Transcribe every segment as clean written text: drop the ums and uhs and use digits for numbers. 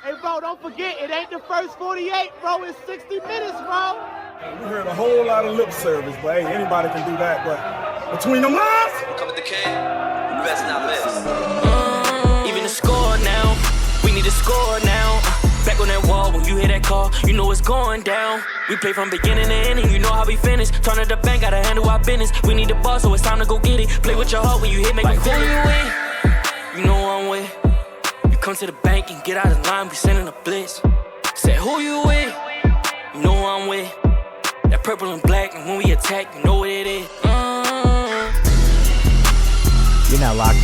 Hey, bro, don't forget, it ain't the first 48, bro. It's 60 minutes, bro. We heard a whole lot of lip service, but hey, anybody can do that. But between them lines, Come with the king, best not miss. Even the score now, we need to score now. Back on that wall, when you hear that call, you know it's going down. We play from beginning to ending, you know how we finish. Turn to the bank, gotta handle our business. We need the ball, so it's time to go get it. Play with your heart when you hit, make like, who you with? You know I'm with. You come to the bank and get out of line, we sending a blitz. Say who you with? You know I'm with. That purple and black, and when we attack, you know what it is. You're now locked in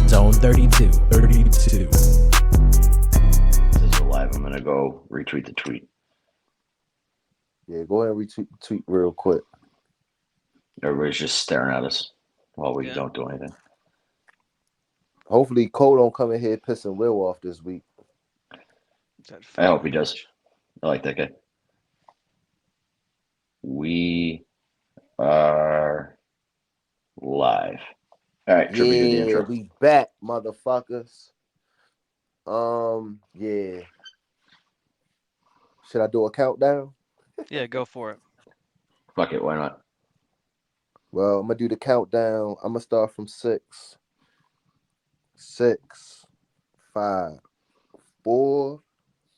Zone 32. 32. This is live. I'm gonna go retweet the tweet. Yeah, go ahead and retweet the tweet real quick. Everybody's just staring at us while we don't do anything. Hopefully, Cole don't come in here pissing Will off this week. I hope he does. I like that guy. We are live. All right, Trippy, do the intro. We back, motherfuckers. Yeah. Should I do a countdown? Yeah, go for it. Fuck it, why not? Well, I'm gonna do the countdown. I'm gonna start from 6. 6, 5, 4,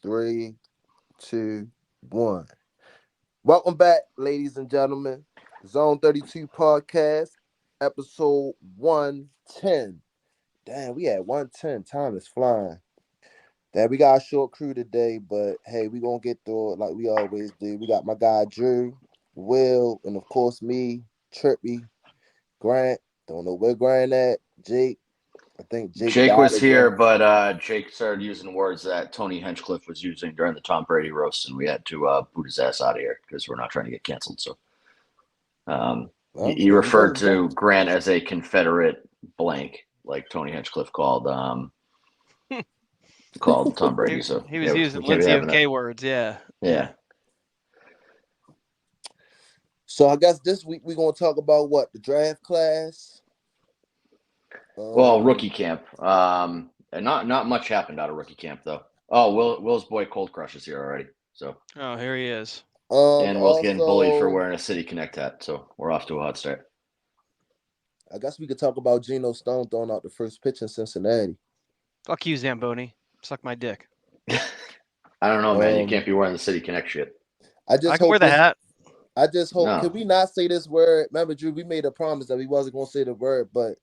3, 2, 1. Welcome back, ladies and gentlemen. Zone 32 podcast, episode 110. Damn, we at 110. Time is flying. Damn, we got a short crew today, but hey, we gonna get through it like we always do. We got my guy Drew, Will, and of course me, Trippy, Grant. Don't know where Grant at. Jake. I think Jake was here, but Jake started using words that Tony Hinchcliffe was using during the Tom Brady roast, and we had to boot his ass out of here because we're not trying to get canceled. So he referred to Grant as a Confederate blank, like Tony Hinchcliffe called Tom Brady. So he was using Lindsay of K words, yeah. So I guess this week we're gonna talk about what, the draft class. Well, rookie camp. And not much happened out of rookie camp though. Oh, Will's boy Cold Crush is here already. So here he is. And Will's getting bullied for wearing a City Connect hat. So we're off to a hot start. I guess we could talk about Geno Stone throwing out the first pitch in Cincinnati. Fuck you, Zamboni. Suck my dick. I don't know, man. You can't be wearing the City Connect shit. I can wear the hat. I just hope. No. Could we not say this word? Remember, Drew, we made a promise that we wasn't gonna say the word, but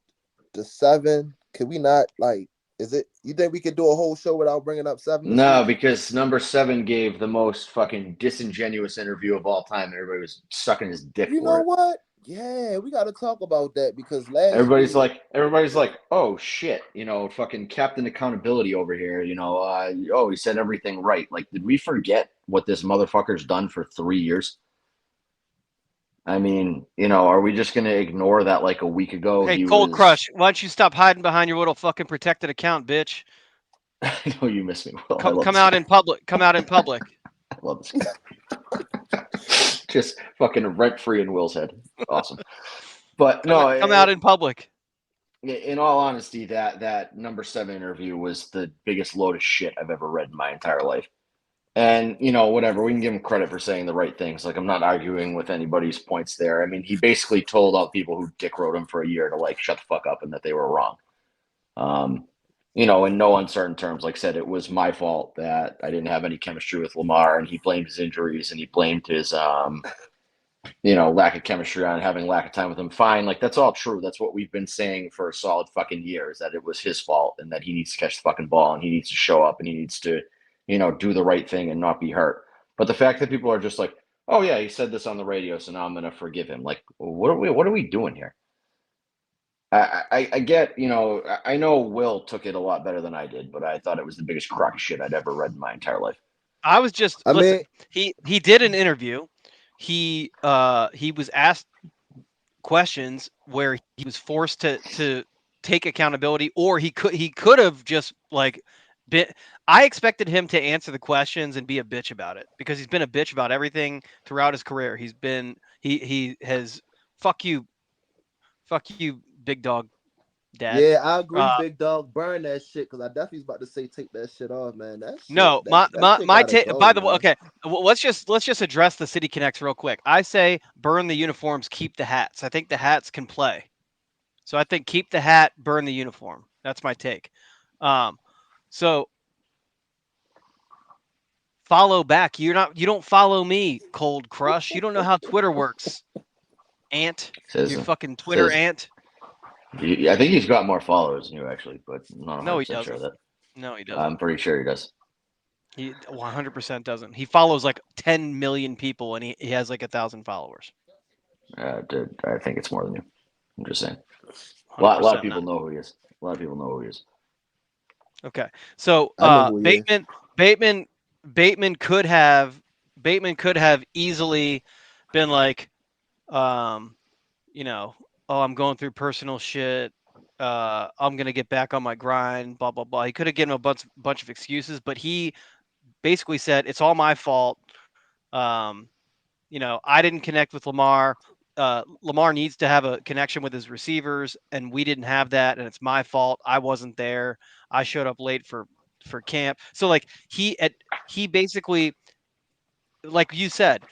the 7. Can we not, like? Is it? You think we could do a whole show without bringing up 7? No, because number 7 gave the most fucking disingenuous interview of all time, and everybody was sucking his dick. You know what? Yeah, we got to talk about that because everybody's like, oh shit, fucking Captain Accountability over here. He said everything right. Like, did we forget what this motherfucker's done for 3 years? I mean, are we just going to ignore that like a week ago? Hey, Cold Crush, why don't you stop hiding behind your little fucking protected account, bitch? I know you miss me, Will. Come out in public. Come out in public. I love this guy. Just fucking rent-free in Will's head. Awesome. But no. Come out in public. In all honesty, that number 7 interview was the biggest load of shit I've ever read in my entire life. And, whatever, we can give him credit for saying the right things. Like, I'm not arguing with anybody's points there. I mean, he basically told out people who dick rode him for a year to, like, shut the fuck up and that they were wrong. In no uncertain terms, like I said, it was my fault that I didn't have any chemistry with Lamar, and he blamed his injuries and he blamed his, lack of chemistry on having lack of time with him. Fine. Like, that's all true. That's what we've been saying for a solid fucking year, is that it was his fault and that he needs to catch the fucking ball and he needs to show up and he needs to, do the right thing and not be hurt. But the fact that people are just like, oh yeah, he said this on the radio, so now I'm going to forgive him. Like, what are we doing here? I get, I know Will took it a lot better than I did, but I thought it was the biggest crock of shit I'd ever read in my entire life. I was just, listen, he did an interview. He was asked questions where he was forced to take accountability, or he could have just like been. I expected him to answer the questions and be a bitch about it, because he's been a bitch about everything throughout his career. He has fuck you, big dog. Dad. Yeah, I agree, big dog. Burn that shit, because I definitely was about to say take that shit off, man. That shit, No, that shit my gotta take. go, By the way, man. okay, let's just address the City Connects real quick. I say burn the uniforms, keep the hats. I think the hats can play. So I think keep the hat, burn the uniform. That's my take. So follow back. You don't follow me, Cold Crush. You don't know how Twitter works, ant. You fucking Twitter ant. I think he's got more followers than you actually, but I'm not No, 100 he percent sure of doesn't. that. No, he doesn't. I'm pretty sure he does. He 100% doesn't. He follows like 10 million people, and he has like 1,000 followers. Dude, I think it's more than you. I'm just saying. A 100% lot of people know who he is. A lot of people know who he is. Okay, so I know who he is. Bateman could have easily been like, you know, oh, I'm going through personal shit. I'm gonna get back on my grind. Blah blah blah. He could have given a bunch of excuses, but he basically said it's all my fault. I didn't connect with Lamar. Lamar needs to have a connection with his receivers, and we didn't have that, and it's my fault. I wasn't there. I showed up late for camp. So like he basically, like you said,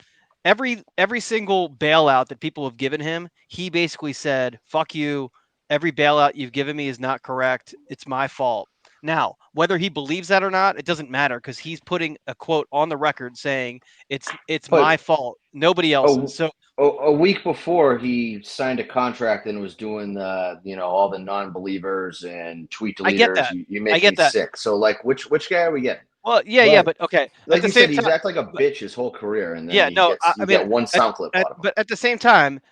every single bailout that people have given him, he basically said, "Fuck you. Every bailout you've given me is not correct. It's my fault." Now, whether he believes that or not, it doesn't matter because he's putting a quote on the record saying it's my But fault, nobody else's. So a week before he signed a contract and was doing all the non-believers and tweet I get deleters, that. you I make get me that. sick. So like, which guy are we getting? Well, yeah, Right. but okay. Like At the you same said, he's time, acted like a bitch his whole career, and then yeah, no, I you mean, get one sound clip out of him. but at the same time,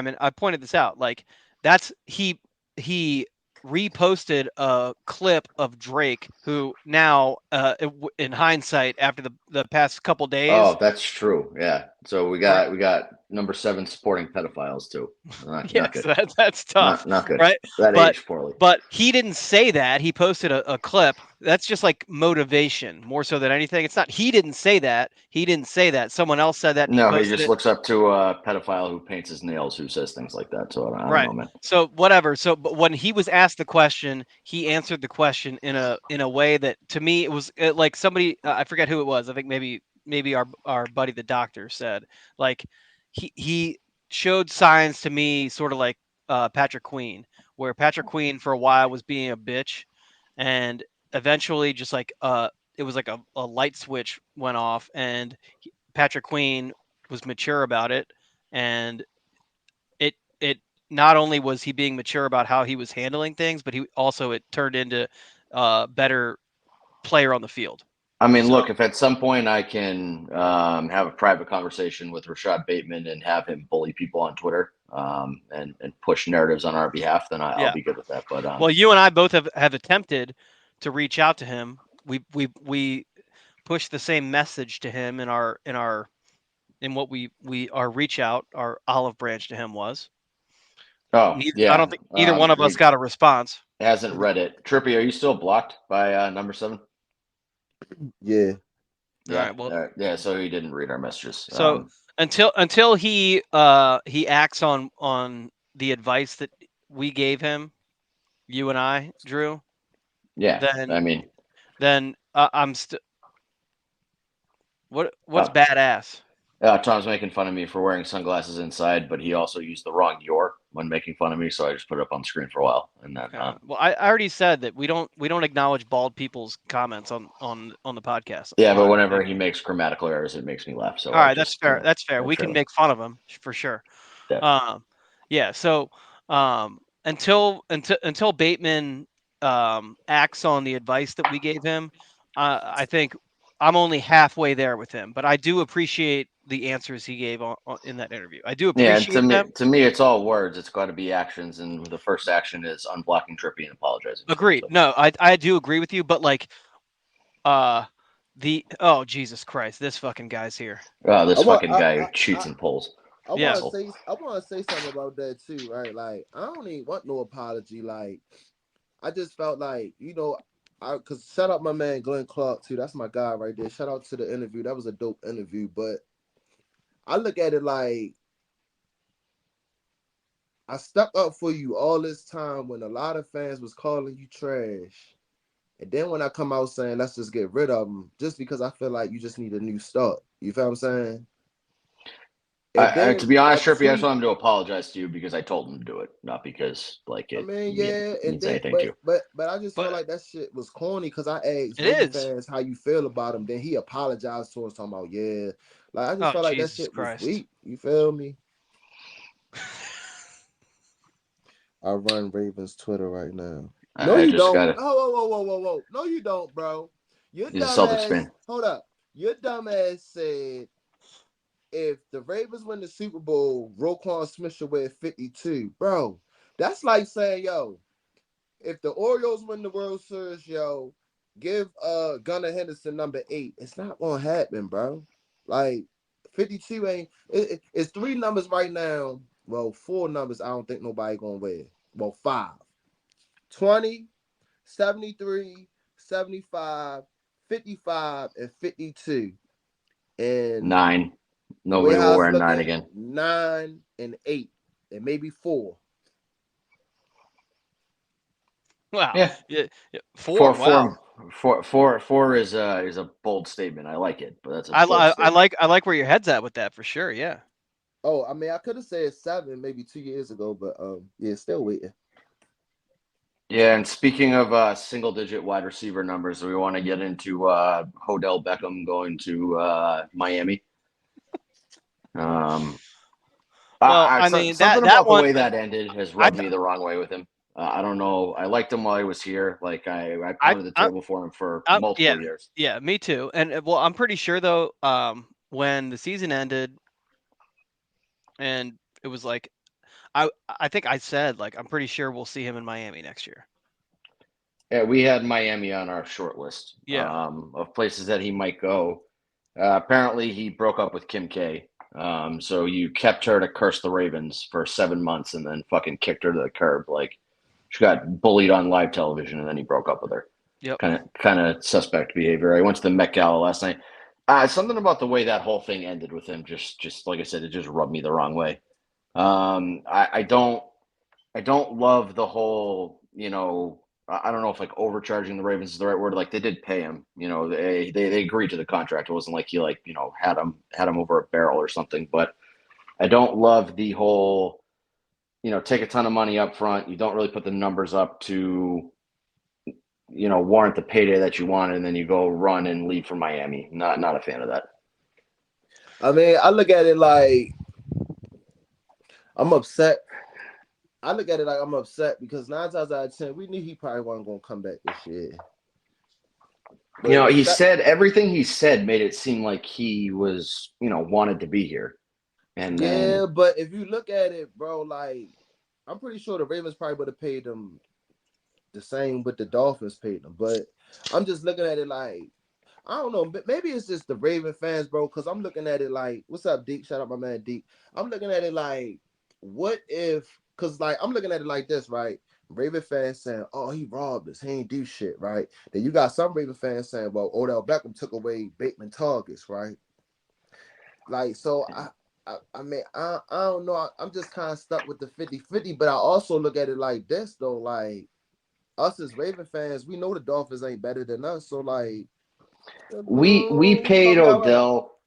and I pointed this out, like that's he reposted a clip of Drake, who now, in hindsight, after the past couple days, Oh, that's true. Yeah. So we got number 7 supporting pedophiles too. Not yes, good. that's tough, Not good. right? That But aged poorly. but he didn't say that. He posted a clip. That's just like motivation more so than anything. It's not. He didn't say that. He didn't say that. Someone else said that, and he No, he posted just it. looks up to a pedophile who paints his nails who says things like that. So I don't Right. know, man. So whatever. So but when he was asked the question, he answered the question in a way that to me it was like somebody, I forget who it was. I think maybe our buddy the doctor said, like he showed signs to me sort of like Patrick Queen, where Patrick Queen for a while was being a bitch, and eventually just like it was like a light switch went off, and Patrick Queen was mature about it, and it not only was he being mature about how he was handling things, but it turned into a better player on the field. I mean, So look, if at some point I can have a private conversation with Rashod Bateman and have him bully people on Twitter and push narratives on our behalf, then I'll yeah. be good with that. But Well, you and I both have attempted to reach out to him. We pushed the same message to him in what our reach out, our olive branch to him was. I don't think either one of us got a response. Hasn't read it. Trippy, are you still blocked by number 7? Yeah. All right. Well, yeah. So he didn't read our messages. So until he acts on the advice that we gave him, you and I, Drew. Yeah. Then I'm still. What's badass? Tom's making fun of me for wearing sunglasses inside, but he also used the wrong "your" when making fun of me, so I just put it up on the screen for a while. And then, well, I already said that we don't acknowledge bald people's comments on the podcast. Yeah, but whenever he makes grammatical errors, it makes me laugh. So all right, that's fair. That's fair. We can make fun of him for sure. Yeah. Yeah. So until Bateman acts on the advice that we gave him, I think I'm only halfway there with him, but I do appreciate the answers he gave in that interview. I do appreciate them. To me, it's all words. It's got to be actions, and the first action is unblocking Trippy and apologizing. Agreed. No, I do agree with you, but like, oh Jesus Christ, this fucking guy's here. Oh, this fucking guy who cheats and pulls. I want to say something about that too, right? Like, I don't even want no apology. Like, I just felt like, cause shout out my man Glenn Clark too. That's my guy right there. Shout out to the interview. That was a dope interview. But I look at it like, I stuck up for you all this time when a lot of fans was calling you trash. And then when I come out saying, let's just get rid of them, just because I feel like you just need a new start. You feel what I'm saying? And then To be honest, that Trippy, I just tweet, want him to apologize to you because I told him to do it, not because like I it mean, yeah, and means then anything to you. but I just feel But like that shit was corny because I asked it Raven is. fans how you feel about him. Then he apologized to us talking about, yeah. Like I just Oh, felt like that Jesus shit was Christ. weak. You feel me? I run Ravens Twitter right now. No, I you just don't. got it. Whoa. No, you don't, bro. Your He's a Celtics dumbass. fan. Hold up. Your dumbass said if the Ravens win the Super Bowl, Roquan Smith should wear 52. Bro, that's like saying, yo, if the Orioles win the World Series, yo, give Gunnar Henderson number 8. It's not gonna happen, bro. Like 52 ain't it's 3 numbers right now. Well, 4 numbers I don't think nobody gonna wear. Well, 5. 20, 73, 75, 55, and 52. And 9. the way Nobody how will it's wear 9 looking, again. 9 and 8, and maybe 4. Wow. Yeah. Yeah. 4. Wow. Four is a bold statement. I like it, but that's a bold I statement. like where your head's at with that for sure. Yeah. Oh, I mean, I could have said 7 maybe 2 years ago, but yeah, still waiting. Yeah, and speaking of single-digit wide receiver numbers, we want to get into Odell Beckham going to Miami. Well, I mean Something that about the one. way that ended has I rubbed me the wrong way with him. I don't know. I liked him while he was here. Like I I pounded the I table for him for yeah, multiple years. yeah, me too. And well, I'm pretty sure though, when the season ended, and it was like, I think I said like I'm pretty sure we'll see him in Miami next year. Yeah, we had Miami on our short list Yeah. of places that he might go. Apparently, he broke up with Kim K. So you kept her to curse the Ravens for 7 months and then fucking kicked her to the curb. Like she got bullied on live television and then he broke up with her. Yep. Kind of suspect behavior. I went to the Met Gala last night. Something about the way that whole thing ended with him, just like I said, it just rubbed me the wrong way. I don't love the whole, I don't know if like overcharging the Ravens is the right word. Like they did pay him, they agreed to the contract. It wasn't like he had him over a barrel or something. But I don't love the whole, take a ton of money up front. You don't really put the numbers up to, warrant the payday that you want, and then you go run and leave for Miami. Not a fan of that. I mean, I look at it like I'm upset. I look at it like I'm upset because 9 times out of 10, we knew he probably wasn't going to come back this year. But He said everything he said made it seem like he was, wanted to be here. And yeah, but if you look at it, bro, like I'm pretty sure the Ravens probably would have paid him the same what the Dolphins paid him. But I'm just looking at it like I don't know. Maybe it's just the Raven fans, bro. Because I'm looking at it like, what's up, Deep? Shout out my man, Deep. I'm looking at it like, what if? Because like I'm looking at it like this, right? Raven fans saying, "Oh, he robbed us. He ain't do shit," right? Then you got some Raven fans saying, "Well, Odell Beckham took away Bateman targets," right? Like, so I mean, I don't know. I'm just kind of stuck with the 50-50, but I also look at it like this though, like us as Raven fans, we know the Dolphins ain't better than us, so like. we We paid gonna be all right. Odell.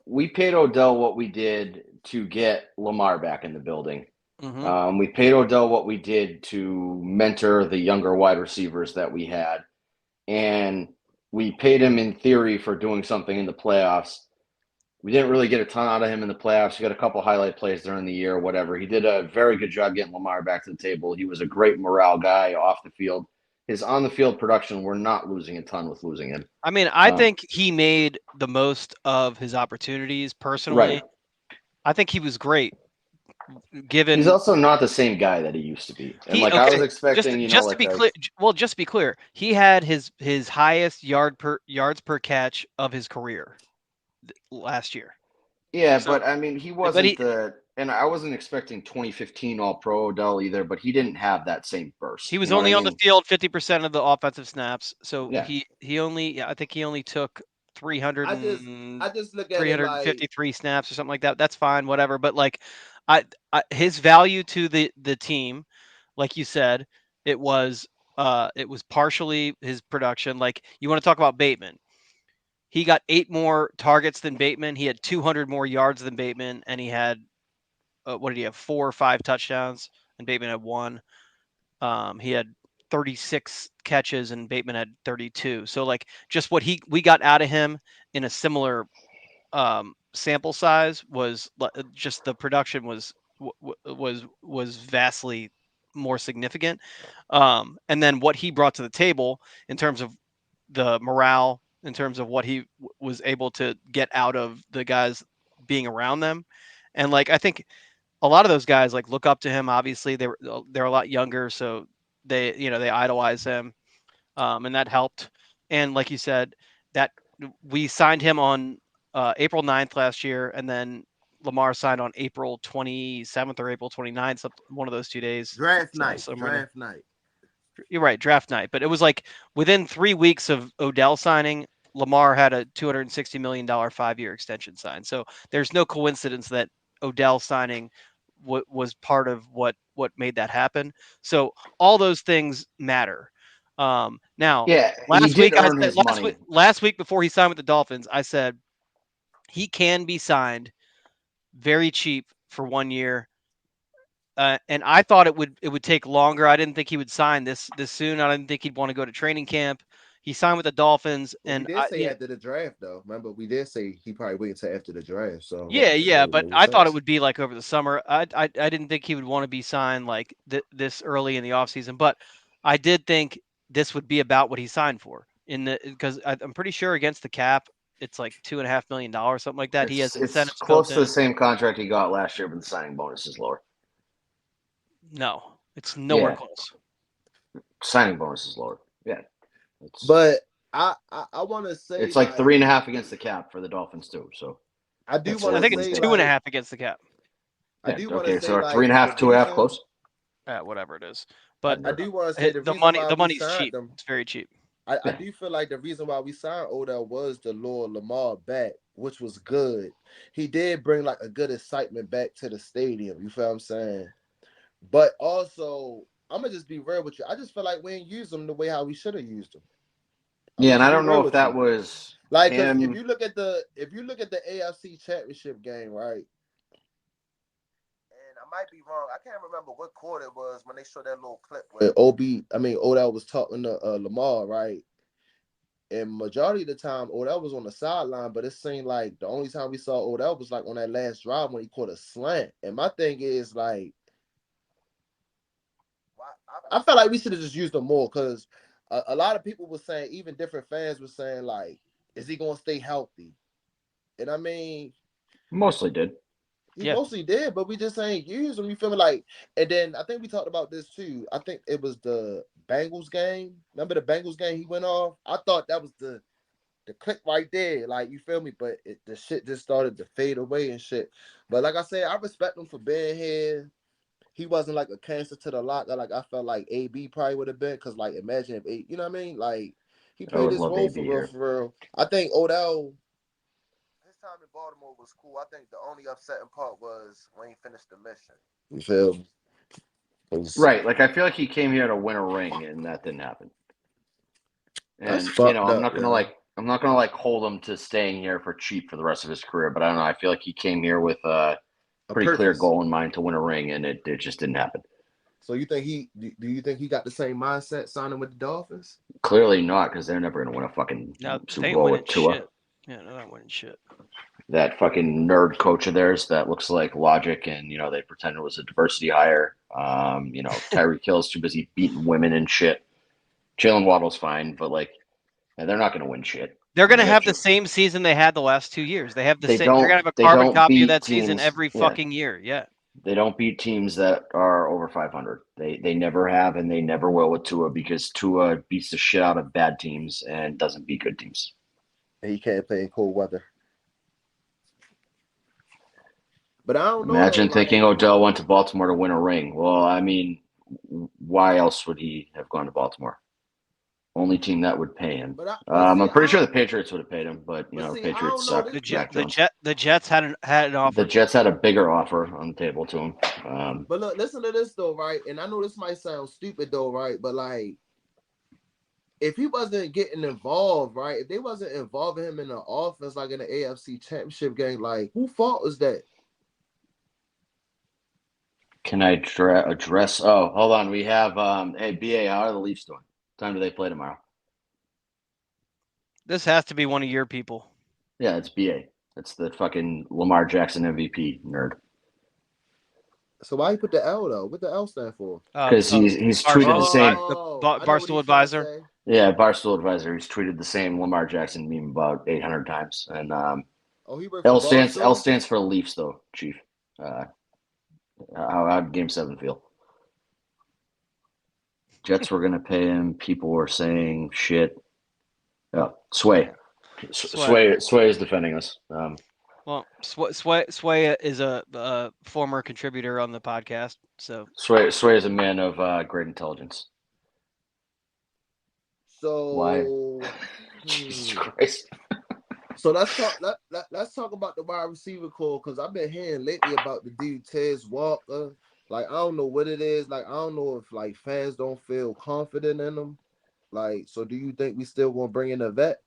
We paid Odell what we did to get Lamar back in the building. Mm-hmm. We paid Odell what we did to mentor the younger wide receivers that we had, and we paid him in theory for doing something in the playoffs. We didn't really get a ton out of him in the playoffs. He got a couple highlight plays during the year, whatever. He did a very good job getting Lamar back to the table. He was a great morale guy off the field. His on-the-field production, we're not losing a ton with losing him. I mean, I think he made the most of his opportunities personally. Right. I think he was great. Given he's also not the same guy that he used to be, and I was expecting, just to be clear. Well, just to be clear, he had his highest yards per catch of his career last year. Yeah, So, but I mean, he wasn't and I wasn't expecting 2015 All-Pro Odell either, but he didn't have that same burst. He was only on the field 50% of the offensive snaps, so Yeah. he only I think he only took 300 I just look at it like 353 snaps or something like that. That's fine, whatever. But like, his value to the team, like you said, it was partially his production. Like, you want to talk about Bateman. He got 8 more targets than Bateman. He had 200 more yards than Bateman, and he had what did he have? 4 or 5 touchdowns, and Bateman had 1. He had 36 catches, and Bateman had 32. So like, just what we got out of him in a similar sample size was just the production was vastly more significant. And then what he brought to the table in terms of the morale, in terms of what he was able to get out of the guys being around them. And like, I think a lot of those guys like look up to him. Obviously they're a lot younger, so they idolize him. And that helped. And like you said, that we signed him on April 9th last year, and then Lamar signed on April 27th or April 29th, one of those 2 days. draft night. You're right, draft night. But it was like within 3 weeks of Odell signing, Lamar had a $260 million 5-year extension signed. So there's no coincidence that Odell signing was part of what made that happen. So all those things matter. Now, Yeah, last week I said money. last week before he signed with the Dolphins, I said he can be signed very cheap for 1 year. And I thought it would take longer. I didn't think he would sign this soon. I didn't think he'd want to go to training camp. He signed with the Dolphins, and we did say after the draft, though. Remember, we did say he probably wait until after the draft. So yeah, but I thought it would be like over the summer. I didn't think he would want to be signed like this early in the offseason, but I did think this would be about what he signed for because I'm pretty sure against the cap it's like $2.5 million, something like that. He has incentives. It's close to the same contract he got last year, but the signing bonus is lower. No, it's nowhere close. Signing bonus is lower. Yeah. But I want to say it's like 3.5 against the cap for the Dolphins too. So I do want to. I think it's 2.5 against the cap. I do want to say so 3.5, 2.5 close. Whatever it is, but I do want to say the money's cheap. It's very cheap. I do feel like the reason why we signed Odell was to lure Lamar back, which was good. He did bring like a good excitement back to the stadium. You feel what I'm saying? But also, I'm gonna just be real with you. I just feel like we didn't use him the way how we should have used him. Yeah, and I don't know if that was like if you look at the AFC Championship game, right? And I might be wrong. I can't remember what quarter it was when they showed that little clip where Odell was talking to Lamar, right? And majority of the time, Odell was on the sideline, but it seemed like the only time we saw Odell was like on that last drive when he caught a slant. And my thing is like, I felt like we should have just used him more because a lot of people were saying, even different fans were saying, like, is he going to stay healthy? And I mean, mostly did. He mostly did, but we just ain't use him. You feel me? Like, and then I think we talked about this too. I think it was the Bengals game. Remember the Bengals game? He went off. I thought that was the click right there. Like, you feel me? But the shit just started to fade away and shit. But like I said, I respect him for being here. He wasn't like a cancer to the locker. Like I felt like AB probably would have been, because like imagine if you know what I mean? Like he played this role for real. I think Odell, his time in Baltimore was cool. I think the only upsetting part was when he finished the mission. You feel me? Right. Like I feel like he came here to win a ring, and that didn't happen. And I'm not gonna hold him to staying here for cheap for the rest of his career. But I don't know. I feel like he came here with a pretty clear goal in mind to win a ring, and it just didn't happen. So you think do you think he got the same mindset signing with the Dolphins? Clearly not, because they're never going to win a fucking Super Bowl with Tua. Shit. Yeah, they're not winning shit. That fucking nerd coach of theirs that looks like Logic, and they pretend it was a diversity hire. Tyreek Hill's too busy beating women and shit. Jalen Waddle's fine, but they're not going to win shit. They're going to have the same season they had the last 2 years. They have the same. They're going to have a carbon copy of that season every fucking year. Yeah. They don't beat teams that are over 500. They never have, and they never will with Tua, because Tua beats the shit out of bad teams and doesn't beat good teams. And he can't play in cold weather. But I don't know. Imagine thinking Odell went to Baltimore to win a ring. Well, I mean, why else would he have gone to Baltimore? only team that would pay him. But I'm pretty sure the Patriots would have paid him, but you know, the I Patriots don't know. suck. The Jets had an offer. The Jets had a bigger offer on the table to him. But look, listen to this though, right? And I know this might sound stupid though, right? But like, if he wasn't getting involved, right? If they wasn't involving him in the offense, like in the AFC Championship game, like who fault was that? Can I address? Oh, hold on. We have hey BA. How are the Leafs doing? What time do they play tomorrow? This has to be one of your people. Yeah, it's BA. It's the fucking Lamar Jackson MVP nerd. So why you put the L though? What the L stand for? Because he's tweeted the same. Barstool Advisor. Yeah, Barstool Advisor. He's tweeted the same Lamar Jackson meme about 800 times. And L stands for Leafs though, Chief. How did Game 7 feel? Jets were gonna pay him. People were saying shit. Oh, Sway is defending us. Well, Sway is a former contributor on the podcast. So Sway is a man of great intelligence. So why? Jesus Christ. So let's talk about the wide receiver core, because I've been hearing lately about the dude Tez Walker. Like, I don't know what it is. Like, I don't know if like fans don't feel confident in him. Like, so do you think we still want to bring in a vet?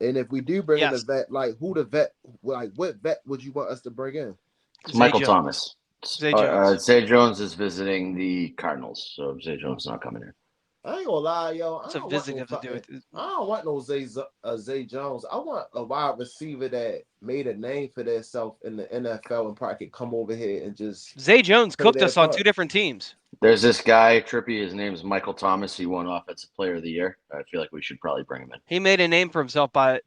And if we do bring in a vet, like who the vet? Like, what vet would you want us to bring in? It's Michael Thomas. Zay Jones. Zay Jones is visiting the Cardinals, so Zay Jones is not coming here. I ain't gonna lie, yo. What's a visiting have to do with it? I don't want no Zay Jones. I want a wide receiver that made a name for themselves in the NFL and probably could come over here and just. Zay Jones cooked us on 2 different teams. There's this guy, Trippy. His name is Michael Thomas. He won Offensive Player of the Year. I feel like we should probably bring him in. He made a name for himself by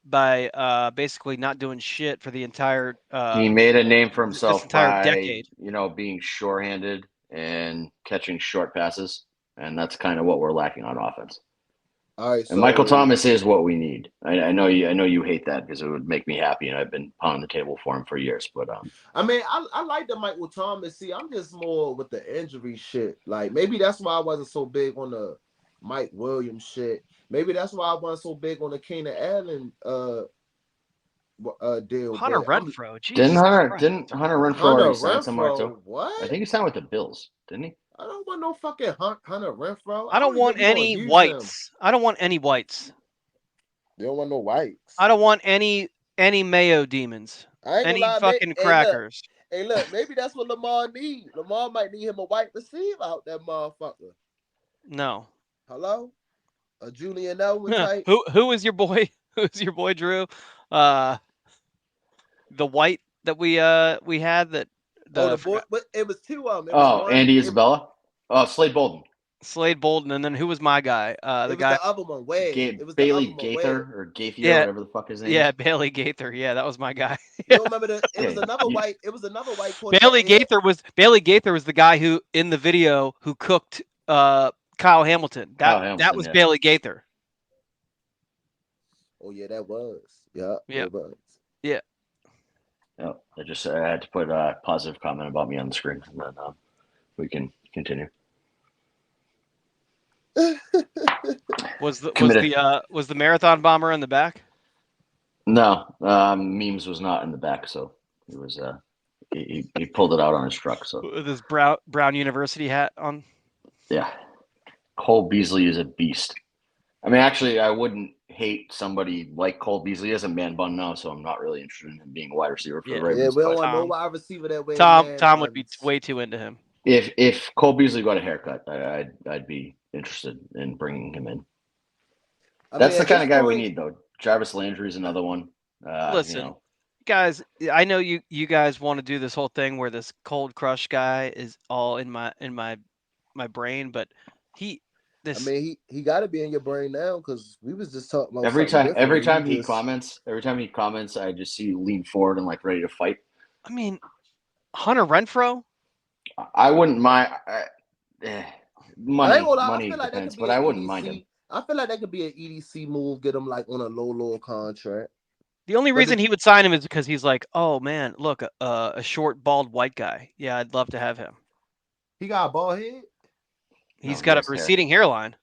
basically not doing shit for the entire. He made a name for himself this entire by decade. Being sure-handed and catching short passes, and that's kind of what we're lacking on offense. All right, and Michael Thomas is what we need. I know you hate that because it would make me happy, and I've been pounding the table for him for years. But I mean, I like the Michael Thomas. See, I'm just more with the injury shit. Like, maybe that's why I wasn't so big on the Mike Williams shit. Maybe that's why I wasn't so big on the Keenan Allen deal. Hunter Renfrow. Didn't Hunter Renfrow already sign somewhere too? What? I think he signed with the Bills, didn't he? I don't want no fucking Hunter Renfrow. I don't want any whites. I don't want any whites. You don't want no whites. I don't want any Mayo demons. Any fucking crackers. Hey, look, maybe that's what Lamar needs. Lamar might need him a white receiver out that motherfucker. No. Hello? A Julian Elwin type? Who is your boy? Who's your boy, Drew? The white that we had that. It was 2 of them. Andy Isabella. Oh, Slade Bolden, and then who was my guy? The other one, Wade. It was Bailey Gaither or Gaither, whatever the fuck his name. Yeah, Bailey Gaither. Yeah, that was my guy. You remember it was another white. It was another white. Bailey Gaither was the guy who in the video who cooked Kyle Hamilton. That was Bailey Gaither. Oh yeah, that was. Yeah. It was. Yeah. No, I had to put a positive comment about me on the screen, and then we can continue. Was the marathon bomber in the back? No, Memes was not in the back, so he was he pulled it out on his truck. So with his Brown University hat on. Yeah, Cole Beasley is a beast. I mean, actually, I wouldn't hate somebody like Cole Beasley as a man bun now, so I'm not really interested in him being a wide receiver for the Ravens. Yeah, we don't want no wide receiver that way. Tom would be way too into him. If Cole Beasley got a haircut, I'd be interested in bringing him in. That's the kind of guy we need, though. Jarvis Landry's another one. Listen, guys, I know you guys want to do this whole thing where this cold crush guy is all in my brain, but he got to be in your brain now because we was just talking about every time he comments, I just see you lean forward and like ready to fight. I mean, Hunter Renfrow. I wouldn't mind. Money depends, but I wouldn't mind him. I feel like that could be an EDC move. Get him like on a low contract. The only reason he would sign him is because he's like, oh man, look, a short, bald white guy. Yeah, I'd love to have him. He got a bald head. He's got a receding hairline.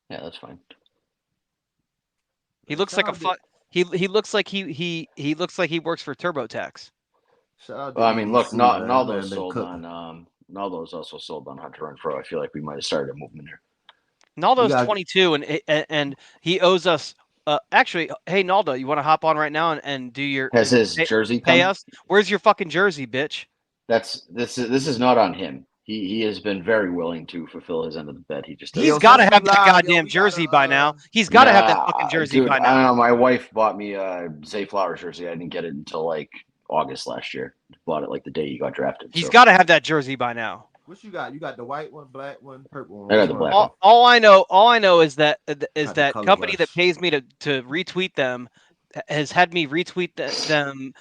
Yeah, that's fine. He looks like a he looks like he looks like he works for TurboTax. Shout out to Well, I mean, look, EDC, man. That man Naldo's been sold cooking. on Naldo's also sold on Hunter Renfrow. I feel like we might have started a movement here. Naldo's 22, and he owes us. Actually, hey Naldo, you want to hop on right now and do your Has his jersey pay come? us? Where's your fucking jersey, bitch? This is not on him. He has been very willing to fulfill his end of the bet. He just He's doesn't. got to since have we that live, goddamn we jersey gotta, by now. He's got to have that fucking jersey dude, by I don't now. know. My wife bought me a Zay Flowers jersey. I didn't get it until like August last year. Bought it like the day he got drafted. He's so. got to have that jersey by now. What you got? You got the white one, black one, purple one. I got the black one. All I know is that that color company rush. that pays me to retweet them has had me retweet them.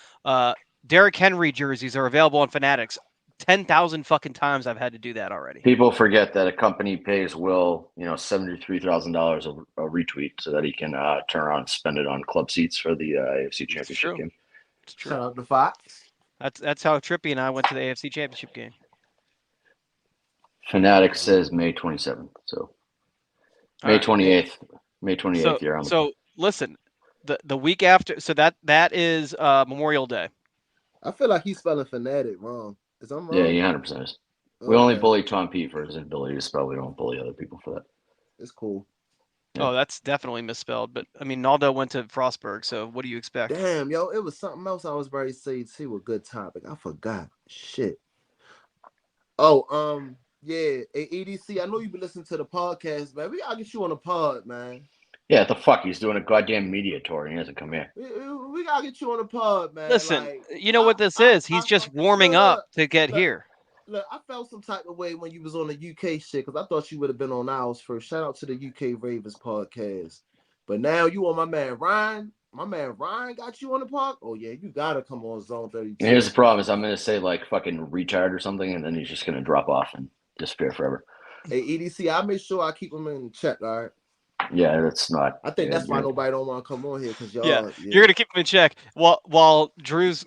Derrick Henry jerseys are available on Fanatics. 10,000 fucking times I've had to do that already. People forget that a company pays Will, $73,000 a retweet so that he can turn around and spend it on club seats for the AFC Championship game. It's true. Shout out to Fox. That's how Trippy and I went to the AFC Championship game. Fanatics says May 27th, so May 28th. May 28th. You're on. So listen, the week after, so that is Memorial Day. I feel like he's spelling fanatic wrong. Is I'm wrong? Yeah, he 100% is. We only bully Tom P for his inability to spell. We don't bully other people for that. It's cool. Yeah. Oh, that's definitely misspelled. But I mean, Naldo went to Frostburg, so what do you expect? Damn, yo, it was something else I was ready to say too. A good topic. I forgot. Shit. Oh, yeah. Hey, EDC, I know you've been listening to the podcast, man. We gotta get you on the pod, man. Yeah, the fuck? He's doing a goddamn media tour and he hasn't come here. We gotta get you on the pod, man. Listen, like, you know what this is? He's just warming up to get here. Look, I felt some type of way when you was on the UK shit because I thought you would have been on ours first. Shout out to the UK Ravens podcast. But now you on my man Ryan. My man Ryan got you on the pod. Oh yeah, you gotta come on Zone 32. And here's the problem: is I'm gonna say like fucking retard or something, and then he's just gonna drop off and disappear forever. Hey EDC, I make sure I keep him in check. All right. Yeah, that's not. I think that's why nobody don't want to come on here because y'all. Yeah, you're gonna keep him in check while Drew's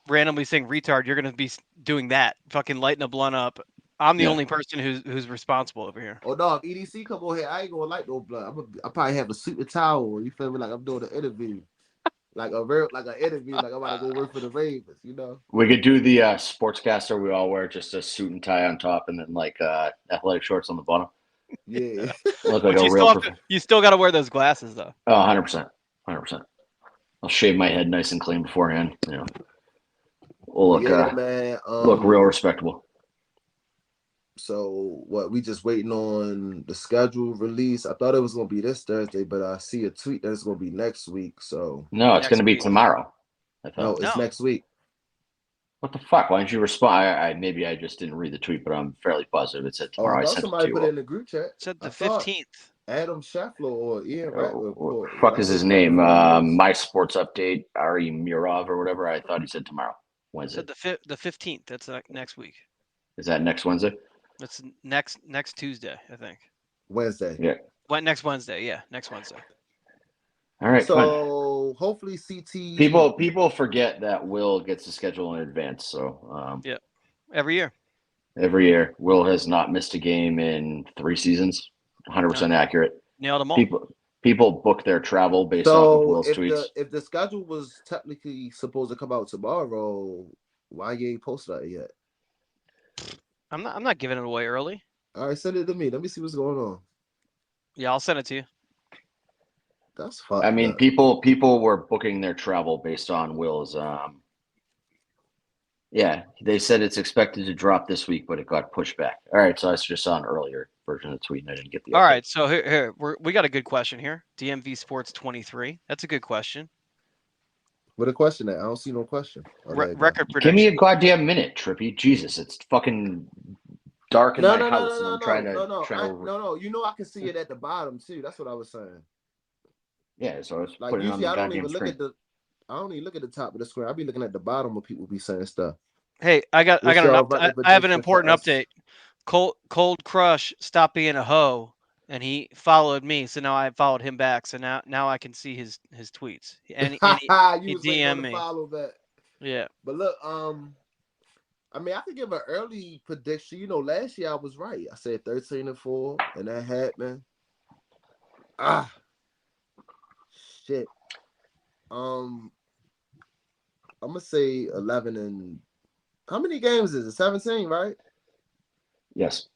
randomly saying retard. You're gonna be doing that, fucking lighting a blunt up. I'm the only person who's responsible over here. Oh no, if EDC come on here, I ain't gonna light no blunt. I probably have a suit and towel. You feel me? Like I'm doing an interview, like an interview, like I'm about to go work for the Ravens. You know. We could do the sportscaster. We all wear just a suit and tie on top, and then like athletic shorts on the bottom. Yeah. Look like a real. You still got to wear those glasses though. Oh, 100%, 100%. I'll shave my head nice and clean beforehand. You know, we'll look man. Look real respectable. So what? We just waiting on the schedule release. I thought it was gonna be this Thursday, but I see a tweet that it's gonna be next week. So no, it's gonna be tomorrow. I thought. No, it's next week. What the fuck? Why didn't you respond? Maybe I just didn't read the tweet, but I'm fairly positive it said tomorrow. I thought somebody put it in the group chat. It said the 15th. Adam Scheffler or Ian Ratcliffe. What the fuck is his name? My Sports Update, Ari Mirov or whatever. I thought he said tomorrow. Wednesday. It said the 15th. That's next week. Is that next Wednesday? That's next Tuesday, I think. Wednesday. Yeah. Next Wednesday. Yeah, next Wednesday. All right. So hopefully CT. People forget that Will gets the schedule in advance. So yeah, every year. Every year, Will has not missed a game in 3 seasons. 100% accurate. Nailed them all. People book their travel based off of Will's tweets. If the schedule was technically supposed to come out tomorrow, why you ain't posted that yet? I'm not giving it away early. All right, send it to me. Let me see what's going on. Yeah, I'll send it to you. That's fine. I mean, people were booking their travel based on Will's. Yeah, they said it's expected to drop this week, but it got pushed back. All right, so I just saw an earlier version of the tweet, and I didn't get the. All right, so here we got a good question here. DMV Sports 23. That's a good question. What a question at? I don't see no question. Record prediction. Give me a goddamn minute, Trippy. Jesus, it's fucking dark in my house, and I'm trying to. No. You know I can see it at the bottom too. That's what I was saying. Yeah, so I was like putting it on usually the I don't even screen. I don't even look at the top of the screen. I'll be looking at the bottom when people be saying stuff. Hey, I have an important update. Cold Crush stopped being a hoe, and he followed me. So now I followed him back. So now I can see his tweets. And he DM'd me. Follow that. Yeah. But look, I mean, I could give an early prediction. You know, last year I was right. I said 13-4, and that happened. shit. I'm gonna say 11 and how many games is it? 17, right? Yes.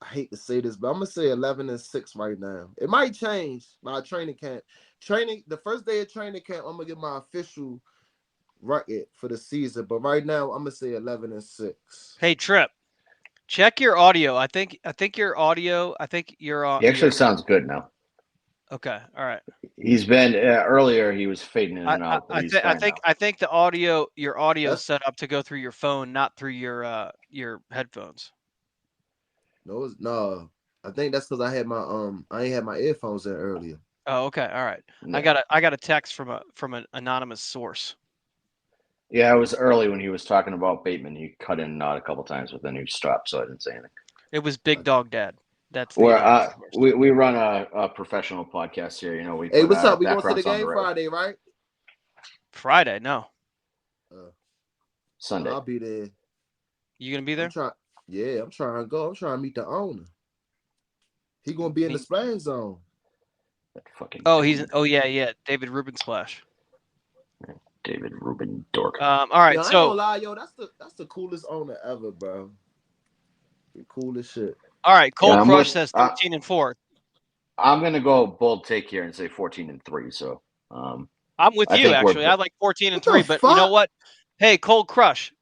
I hate to say this, but I'm gonna say 11 and 6 right now. It might change by training camp. The first day of training camp, I'm gonna get my official record for the season. But right now, I'm gonna say 11 and 6. Hey Trip, check your audio. I think your audio. I think you're He actually sounds good now. Okay, all right. He's been earlier. He was fading in and out, but he's fine now. I think the audio, your audio is set up to go through your phone, not through your headphones. No. I think that's because I ain't had my earphones in earlier. Oh, okay, all right. Yeah. I got a text from an anonymous source. Yeah, it was early when he was talking about Bateman. He cut in and out a couple times, but then he stopped, so I didn't say anything. It was Big Dog Dad. That's the we run a professional podcast here. You know, hey, what's up? We going to the game Friday, right? Friday, no. Sunday. I'll be there. You gonna be there? I'm trying to go. I'm trying to meet the owner. He gonna be in the splash zone. That fucking. Yeah. David Rubin Splash. David Rubin dork. All right, yo, I ain't gonna lie, yo, that's the coolest owner ever, bro. The coolest shit. All right, Cold Crush says 13 and 4. I'm gonna go bold take here and say 14 and 3. So I'm with you actually. I like 14 and 3, but fuck? You know what? Hey, Cold Crush.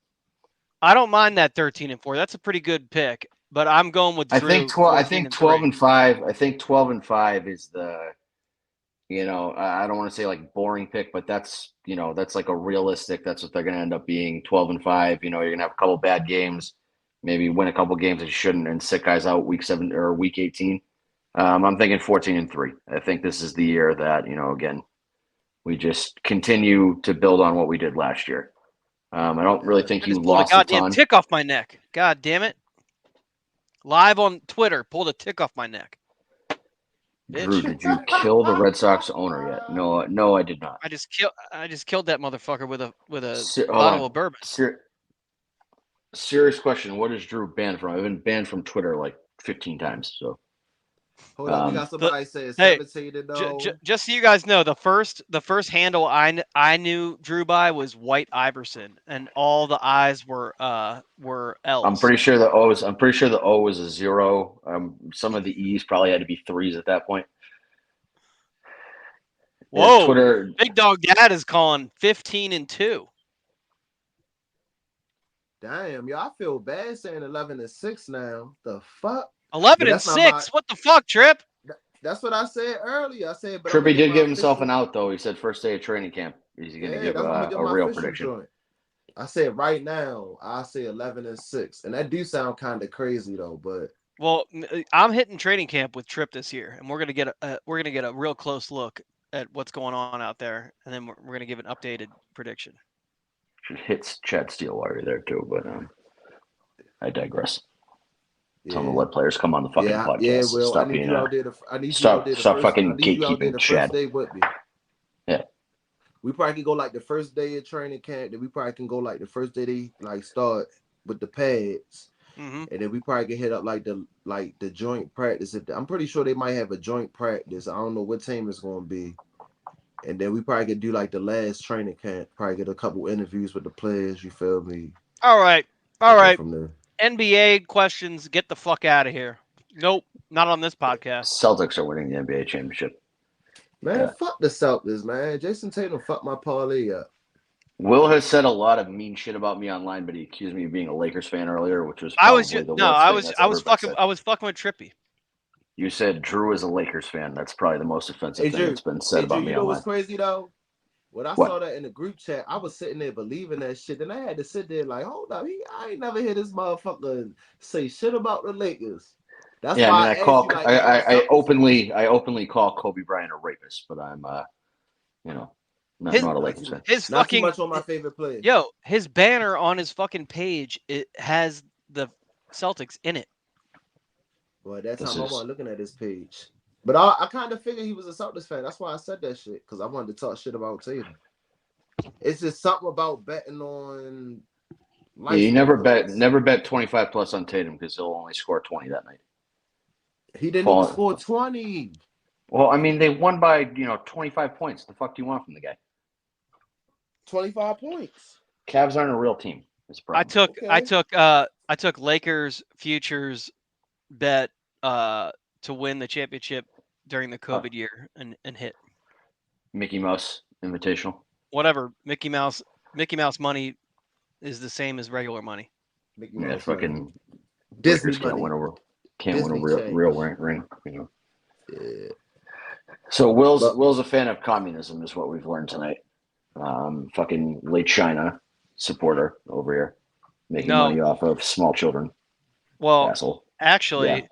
I don't mind that 13 and 4. That's a pretty good pick, but I'm going with Drew. I think 12 and 5. I think 12 and 5 is the. You know, I don't want to say like boring pick, but that's like a realistic. That's what they're going to end up being. 12 and 5. You know, you're going to have a couple bad games, maybe win a couple games that you shouldn't, and sit guys out week 7 or week 18. I'm thinking 14 and 3. I think this is the year that again, we just continue to build on what we did last year. I don't really think you lost a ton. Tick off my neck. God damn it! Live on Twitter, pulled a tick off my neck. Drew, did you kill the Red Sox owner yet? No, I did not. I just killed that motherfucker with a bottle of bourbon. Serious question. What is Drew banned from? I've been banned from Twitter like 15 times. So hold on, we got somebody saying 17 and 0. Just so you guys know, the first handle I knew Drew by was White Iverson, and all the I's were L's. I'm pretty sure the O was a 0. Some of the E's probably had to be 3s at that point. Whoa! Yeah, Twitter. Big Dog Dad is calling 15 and 2. Damn, yo, I feel bad saying 11 and 6 now. The fuck? 11 and 6. What the fuck, Trip? That's what I said earlier. I said, but Trippy did give himself an out though. He said first day of training camp, he's going to give a real prediction. Joint. I said right now, I say 11 and 6, and that do sound kind of crazy though. But well, I'm hitting training camp with Trip this year, and we're gonna get a real close look at what's going on out there, and then we're gonna give an updated prediction. Should hit Chad Steele while you're there too, but I digress. Tell them to let players come on the fucking podcast. Yeah, well, stop I need being you out there. I need stop, you out there stop fucking gatekeeping, Chad. Yeah. We probably can go like the first day of training camp. Then we probably can go like the first day they like start with the pads, and then we probably can hit up like the joint practice. I'm pretty sure they might have a joint practice. I don't know what team it's going to be, and then we probably could do like the last training camp. Probably get a couple interviews with the players. You feel me? All right. From there. NBA questions. Get the fuck out of here. Nope, not on this podcast. Celtics are winning the NBA championship. Man, fuck the Celtics, man. Jason Tatum fucked my parlay up. Will has said a lot of mean shit about me online, but he accused me of being a Lakers fan earlier, which was I was fucking with Trippy. You said Drew is a Lakers fan. That's probably the most offensive thing that's been said about me online. You know what's crazy though? When I saw that in the group chat, I was sitting there believing that shit, and I had to sit there like, hold up, I ain't never hear this motherfucker say shit about the Lakers. That's why I openly call Kobe Bryant a rapist, but I'm not a Lakers fan. His not fucking too much on my favorite player. Yo, his banner on his fucking page, it has the Celtics in it. Well, that's how I was looking at his page. But I kind of figured he was a Celtics fan. That's why I said that shit, because I wanted to talk shit about Tatum. It's just something about betting on. Yeah, you never bet 25 plus on Tatum because he'll only score 20 that night. He didn't even score 20. Well, I mean, they won by 25 points. The fuck do you want from the guy? 25 points. Cavs aren't a real team. I took Lakers futures bet to win the championship during the COVID year and hit Mickey Mouse Invitational. Whatever. Mickey Mouse money is the same as regular money. Mickey Mouse fucking money. Disney Lakers money. Can't Disney win a real ring. Yeah. So Will's a fan of communism, is what we've learned tonight. Fucking late China supporter over here, making money off of small children. Well, asshole. Actually,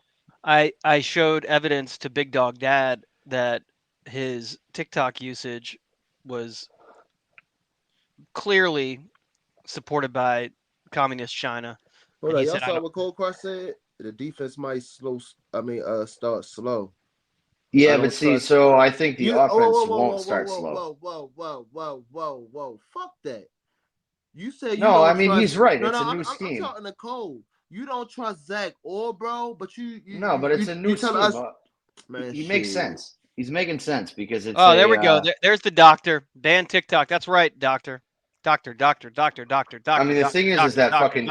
yeah. I showed evidence to Big Dog Dad that his TikTok usage was clearly supported by communist China. Hold on, y'all saw what Cold Crush said? The defense might start slow. Yeah, but see, so I think the offense won't start slow. Whoa. Fuck that. You say you no, don't I mean, trust... he's right. No, it's no, a new scheme. I'm talking to Cole. You don't trust Zach or bro, but you no, but it's a new scheme. Man, he makes sense. He's making sense because it's. There we go. There's the doctor. Ban TikTok. That's right, doctor. Doctor. I mean, the thing is that fucking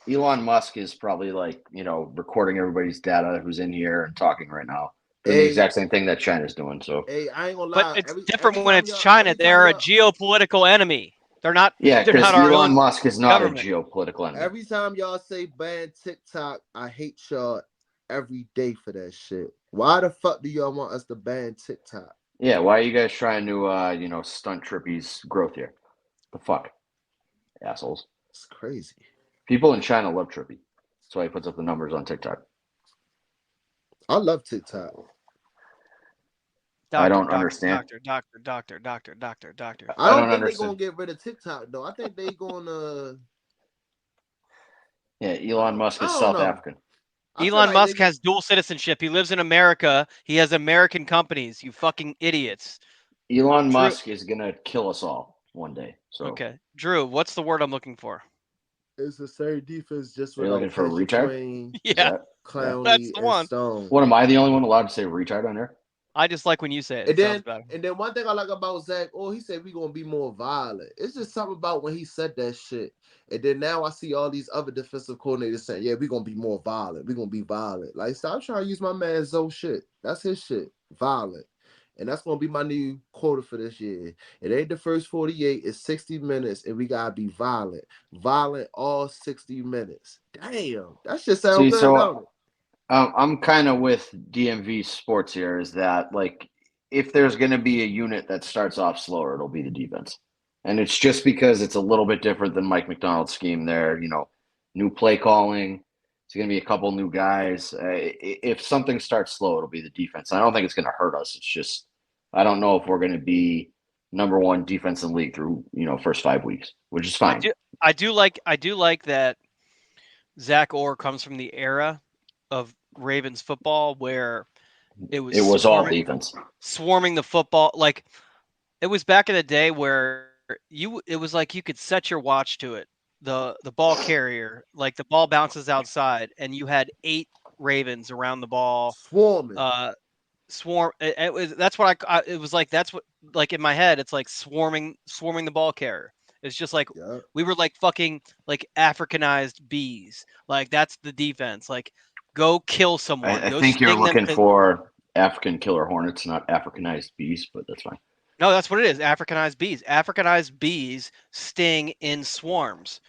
Elon Musk is probably like, recording everybody's data who's in here and talking right now. The exact same thing that China's doing. So, I ain't gonna lie. But it's different when it's China. They're a geopolitical enemy. They're not. Yeah, because Elon Musk is not government. A geopolitical enemy. Every time y'all say ban TikTok, I hate y'all every day for that shit. Why the fuck do y'all want us to ban TikTok? Yeah, why are you guys trying to, stunt Trippy's growth here? The fuck, assholes! It's crazy. People in China love Trippy. That's why he puts up the numbers on TikTok. I love TikTok. I don't understand. Doctor. I don't think they're gonna get rid of TikTok though. I think they're gonna. Yeah, Elon Musk is South African. Elon Musk has dual citizenship. He lives in America. He has American companies. You fucking idiots. Elon Musk is gonna kill us all one day. So okay, Drew, what's the word I'm looking for? It's the same defense, just you're looking for a retard. Yeah, Clowney, that's the one. Stone. What, am I the only one allowed to say retard on there? I just like when you say it. And then one thing I like about Zach, he said we're gonna be more violent. It's just something about when he said that shit. And then now I see all these other defensive coordinators saying, yeah, we're gonna be more violent. We're gonna be violent. Like, stop trying to use my man Zoe shit. That's his shit. Violent. And that's gonna be my new quota for this year. It ain't the first 48, it's 60 minutes, and we gotta be violent. Violent all 60 minutes. Damn, that shit sounds good, don't it? I'm kind of with DMV Sports here, is that, like, if there's going to be a unit that starts off slower, it'll be the defense. And it's just because it's a little bit different than Mike McDonald's scheme there. New play calling. It's going to be a couple new guys. If something starts slow, it'll be the defense. I don't think it's going to hurt us. It's just, I don't know if we're going to be number one defense in the league through, first 5 weeks, which is fine. I do like that Zach Orr comes from the era of Ravens football where it was all defense, swarming the football. Like, it was back in the day where it was like you could set your watch to it. The ball carrier, like the ball bounces outside and you had 8 Ravens around the ball swarming. It was that's what like in my head it's like swarming the ball carrier. It's just like we were like fucking like Africanized bees. Like, that's the defense. Like, go kill someone. I think you're looking for African killer hornets, not Africanized bees, but that's fine. No, that's what it is. Africanized bees. Africanized bees sting in swarms.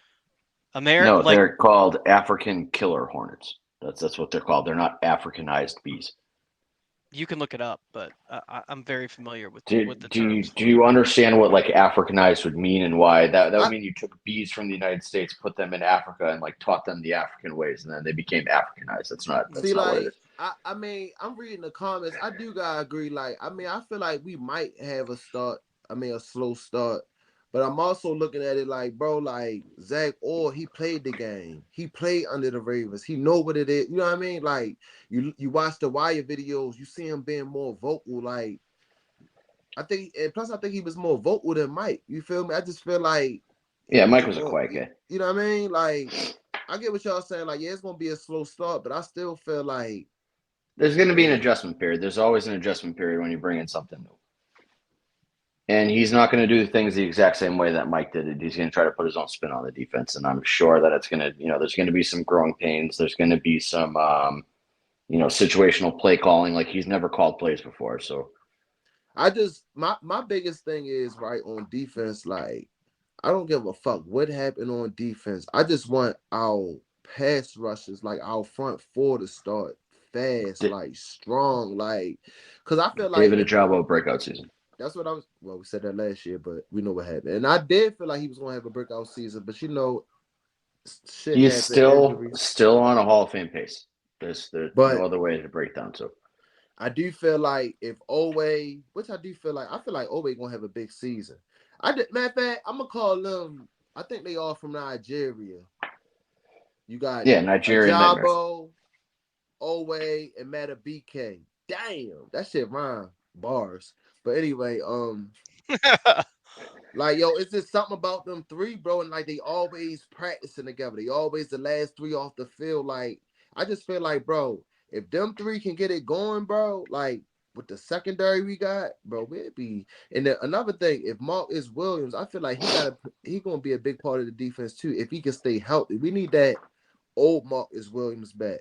They're called African killer hornets. That's what they're called. They're not Africanized bees. You can look it up, but I'm very familiar with the terms. Do you understand what like Africanized would mean and why? That would mean you took bees from the United States, put them in Africa, and like taught them the African ways, and then they became Africanized. That's not what it is. I mean, I'm reading the comments. I do gotta agree. Like, I mean, I feel like we might have a slow start. But I'm also looking at it like, bro, like Zach Orr, he played the game. He played under the Ravens. He know what it is. You know what I mean? Like, you watch the Wire videos, you see him being more vocal. Like, I think he was more vocal than Mike. You feel me? I just feel like, yeah, Mike was a quiet guy. You know what I mean? Like, I get what y'all saying. Like, yeah, it's gonna be a slow start, but I still feel like There's going to be an adjustment period. There's always an adjustment period when you bring in something new. And he's not going to do things the exact same way that Mike did it. He's going to try to put his own spin on the defense. And I'm sure that it's going to, there's going to be some growing pains. There's going to be some, situational play calling. Like he's never called plays before. So I just, my biggest thing is right on defense. Like, I don't give a fuck what happened on defense. I just want our pass rushes, like our front four, to start fast, like strong, like, because I feel like David Ajabo breakout season. That's what I was. Well, we said that last year, but we know what happened. And I did feel like he was going to have a breakout season, but shit. He's still on a Hall of Fame pace. There's no other way to break down. So I do feel like if Owe, which I do feel like, Owe gonna have a big season. Matter of fact, I'm gonna call them. I think they all from Nigeria. You got Nigeria, Ajabo, Owe, and Mata BK. Damn, that shit rhyme bars. But anyway, like, yo, it's just something about them three, bro, and like they always practicing together. They always the last three off the field. Like, I just feel like, bro, if them three can get it going, bro, like with the secondary we got, bro, we'd be. And then another thing, if Marcus Williams, I feel like he gonna be a big part of the defense too. If he can stay healthy, we need that old Marcus Williams back.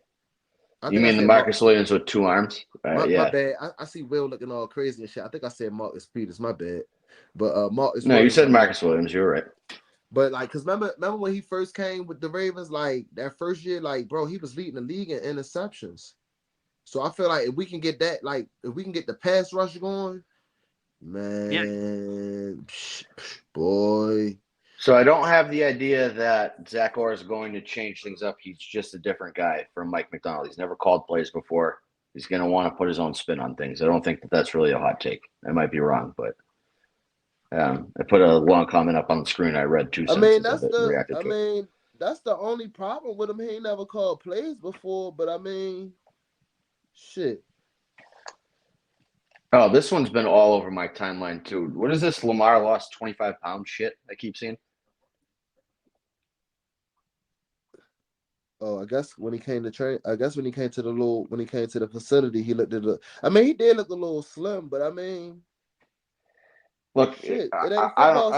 You mean the Marcus Williams with two arms? My bad. I see Will looking all crazy and shit. I think I said Marcus Peters. My bad. But Marcus. No, Williams, you said Marcus Williams. You're right. But like, cause remember when he first came with the Ravens, like that first year, like bro, he was leading the league in interceptions. So I feel like if we can get that, like if we can get the pass rush going, man, boy. So I don't have the idea that Zach Orr is going to change things up. He's just a different guy from Mike McDonald. He's never called plays before. He's going to want to put his own spin on things. I don't think that's really a hot take. I might be wrong, but I put a long comment up on the screen. I read 2 sentences of it. That's the only problem with him. He ain't never called plays before, but I mean, shit. Oh, this one's been all over my timeline too. What is this Lamar lost 25 pounds shit I keep seeing? Oh, I guess when he came to train, when he came to the facility, he looked at he did look a little slim, but I mean, look, shit, I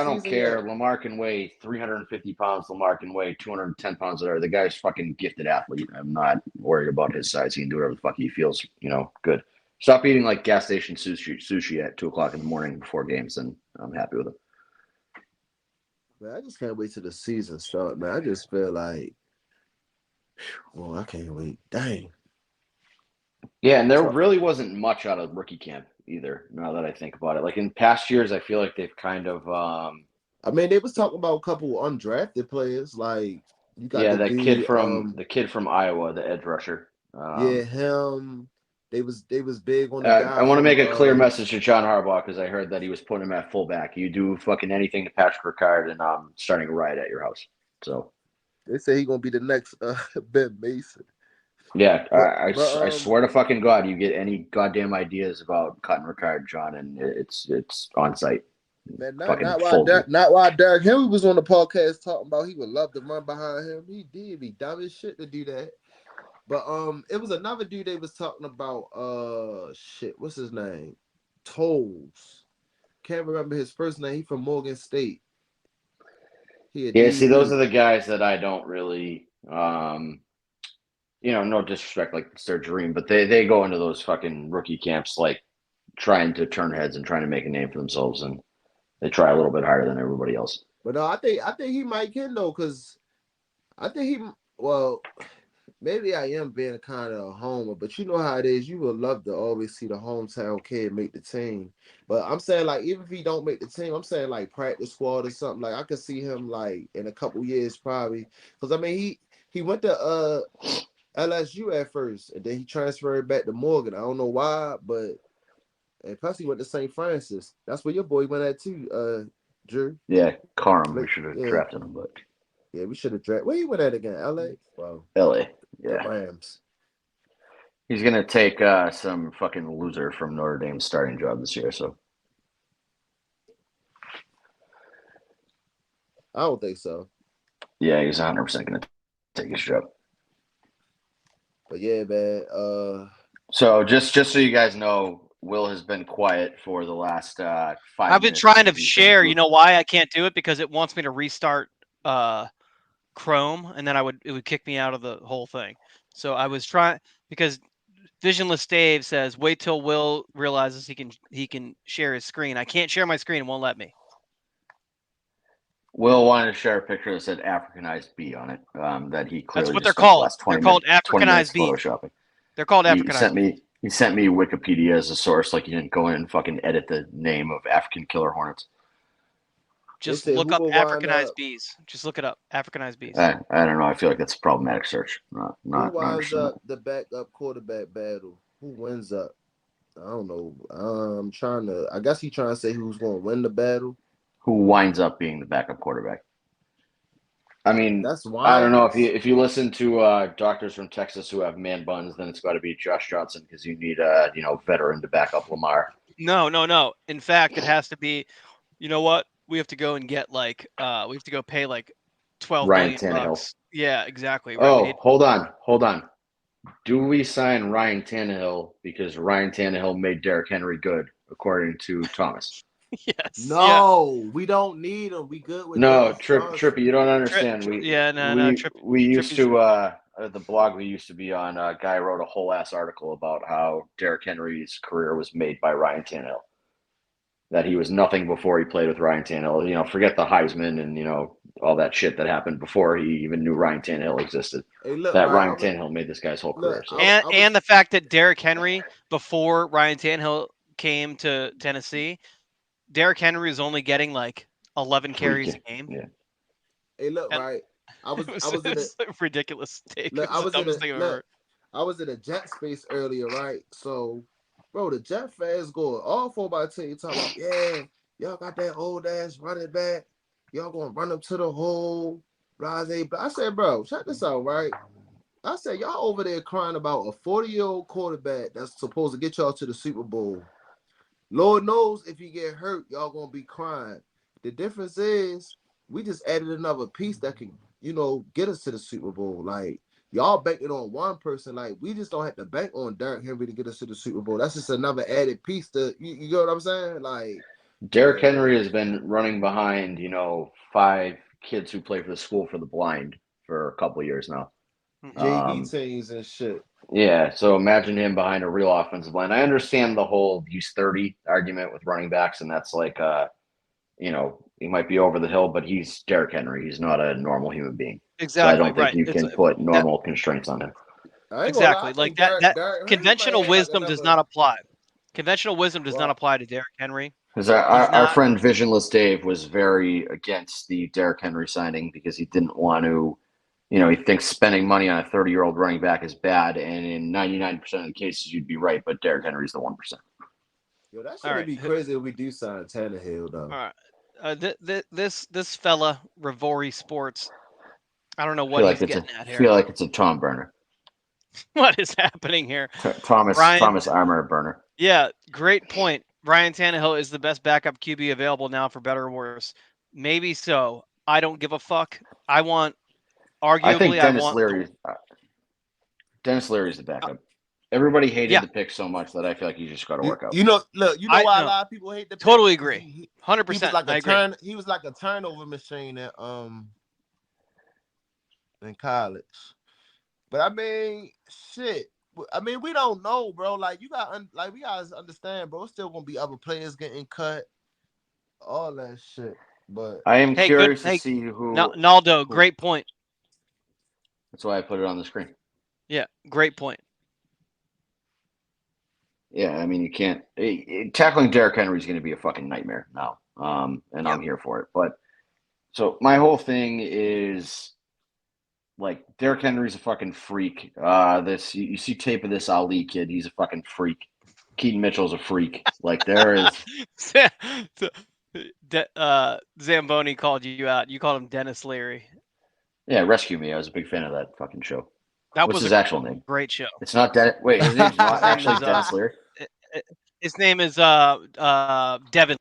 don't care. Yet. Lamar can weigh 350 pounds. Lamar can weigh 210 pounds. The guy's fucking gifted athlete. I'm not worried about his size. He can do whatever the fuck he feels, good. Stop eating like gas station sushi at 2:00 in the morning before games, and I'm happy with it. Man, I just can't wait till the season starts, man. I just feel like, well, I can't wait. Dang. Yeah, and there really wasn't much out of rookie camp either, now that I think about it. Like in past years, I feel like they've kind of they was talking about a couple undrafted players, like you got the kid from Iowa, the edge rusher. Him. They was big on the guy. I want to make a clear message to John Harbaugh because I heard that he was putting him at fullback. You do fucking anything to Patrick Ricard, and I'm starting a riot at your house. So they say he's gonna be the next Ben Mason. Yeah, I swear to fucking God, you get any goddamn ideas about cutting Ricard, John, and it's on site. Man, not while Derrick Henry was on the podcast talking about he would love to run behind him. He did be dumb as shit to do that. But it was another dude they was talking about. What's his name? Tolles. Can't remember his first name. He from Morgan State. See, those are the guys that I don't really, no disrespect, like it's their dream, but they go into those fucking rookie camps like trying to turn heads and trying to make a name for themselves, and they try a little bit harder than everybody else. But no, I think he might get though, because I think maybe I am being kind of a homer, but you know how it is. You would love to always see the hometown kid make the team. But I'm saying, like, even if he don't make the team, I'm saying, like, practice squad or something. Like, I could see him, like, in a couple years probably. Because, he went to LSU at first, and then he transferred back to Morgan. I don't know why, but and plus he went to St. Francis. That's where your boy went at too, Drew. Yeah, Carm. We should have drafted him, but... Yeah, we should have drafted. Where he went at again? LA? Wow. LA. Yeah. The Rams. He's gonna take some fucking loser from Notre Dame's starting job this year. So. I don't think so. Yeah, he's 100% gonna take his job. But yeah, man. So just so you guys know, Will has been quiet for the last 5 I've been minutes trying to because he's been share. You know why I can't do it? Because it wants me to restart Chrome, and then it would kick me out of the whole thing. So I was trying because Visionless Dave says, "Wait till Will realizes he can share his screen." I can't share my screen; it won't let me. Will wanted to share a picture that said Africanized bee on it. That he clearly That's what just they're spent the called. last 20 They're called minutes, 20 minutes Africanized bees. photoshopping. They're called He Africanized bees. sent me Wikipedia as a source, like he didn't go in and fucking edit the name of African killer hornets. Just look up Africanized bees. Just look it up. Africanized bees. I don't know. I feel like that's a problematic search. Who winds up the backup quarterback battle? Who wins up? I don't know. I'm trying to. I guess he's trying to say who's going to win the battle. Who winds up being the backup quarterback? I mean, that's I don't know if you listen to doctors from Texas who have man buns, then it's got to be Josh Johnson because you need a veteran to back up Lamar. No. In fact, it has to be. You know what? We have to go and get we have to go pay like $12 Ryan million Tannehill. bucks. Yeah, exactly. Right. Oh, hold on. Do we sign Ryan Tannehill because Ryan Tannehill made Derrick Henry good, according to Thomas? Yes. No, we don't need him. We good with Trippy, you don't understand. We used to the blog we used to be on. A guy wrote a whole ass article about how Derrick Henry's career was made by Ryan Tannehill. That he was nothing before he played with Ryan Tannehill. Forget the Heisman and all that shit that happened before he even knew Ryan Tannehill existed. Hey, look, Ryan Tannehill made this guy's whole career. So. And the fact that Derrick Henry, before Ryan Tannehill came to Tennessee, Derrick Henry was only getting like 11 carries a game. Yeah. Hey, look, right. I was in a ridiculous take. Look, I was in a jet space earlier, right? So, bro, the Jet fans going all for my team talking about, yeah, y'all got that old ass running back. Y'all gonna run up to the hole. Blase. I said, bro, check this out, right? I said, y'all over there crying about a 40-year-old quarterback that's supposed to get y'all to the Super Bowl. Lord knows if you get hurt, y'all gonna be crying. The difference is we just added another piece that can, get us to the Super Bowl. Like, y'all banking on one person. Like, we just don't have to bank on Derrick Henry to get us to the Super Bowl. That's just another added piece to you know what I'm saying? Like, Derrick Henry has been running behind, 5 kids who play for the School for the Blind for a couple of years now. JV teams and shit. Yeah, so imagine him behind a real offensive line. I understand the whole use 30 argument with running backs, and that's like, he might be over the hill, but he's Derrick Henry. He's not a normal human being. Exactly. So I don't think you can put normal constraints on him. Exactly. Like that conventional wisdom does not apply. Conventional wisdom does not apply to Derrick Henry. Because our friend Visionless Dave was very against the Derrick Henry signing because he didn't want to, he thinks spending money on a 30-year-old running back is bad, and in 99% of the cases you'd be right, but Derrick Henry's the 1%. Yo, that should be crazy if we do sign Tannehill, though. All right. This fella, Rivori Sports, I don't know what he's getting at here. I feel like it's a Tom burner. What is happening here? Thomas Armour burner. Yeah, great point. Ryan Tannehill is the best backup QB available now, for better or worse. Maybe so. I don't give a fuck. I think Dennis Leary's the backup. Everybody hated the pick so much that I feel like you just got to work out. Why a lot of people hate the pick? Totally agree. 100%. He was like a turnover machine in college. But I mean, shit. I mean, we don't know, bro. Like, we gotta understand, bro. It's still gonna be other players getting cut, all that shit. But I am curious to see who. Naldo, great point. That's why I put it on the screen. Yeah, great point. Yeah, I mean, you can't tackling Derrick Henry is going to be a fucking nightmare now, and I'm here for it. But so my whole thing is like Derrick Henry's a fucking freak. You see tape of this Ali kid, he's a fucking freak. Keaton Mitchell's a freak. Like there is. Zamboni called you out. You called him Dennis Leary. Yeah, Rescue Me. I was a big fan of that fucking show. What's his actual name? Great show. It's not Dennis. Wait, his name's not actually Dennis Leary. His name is Devin.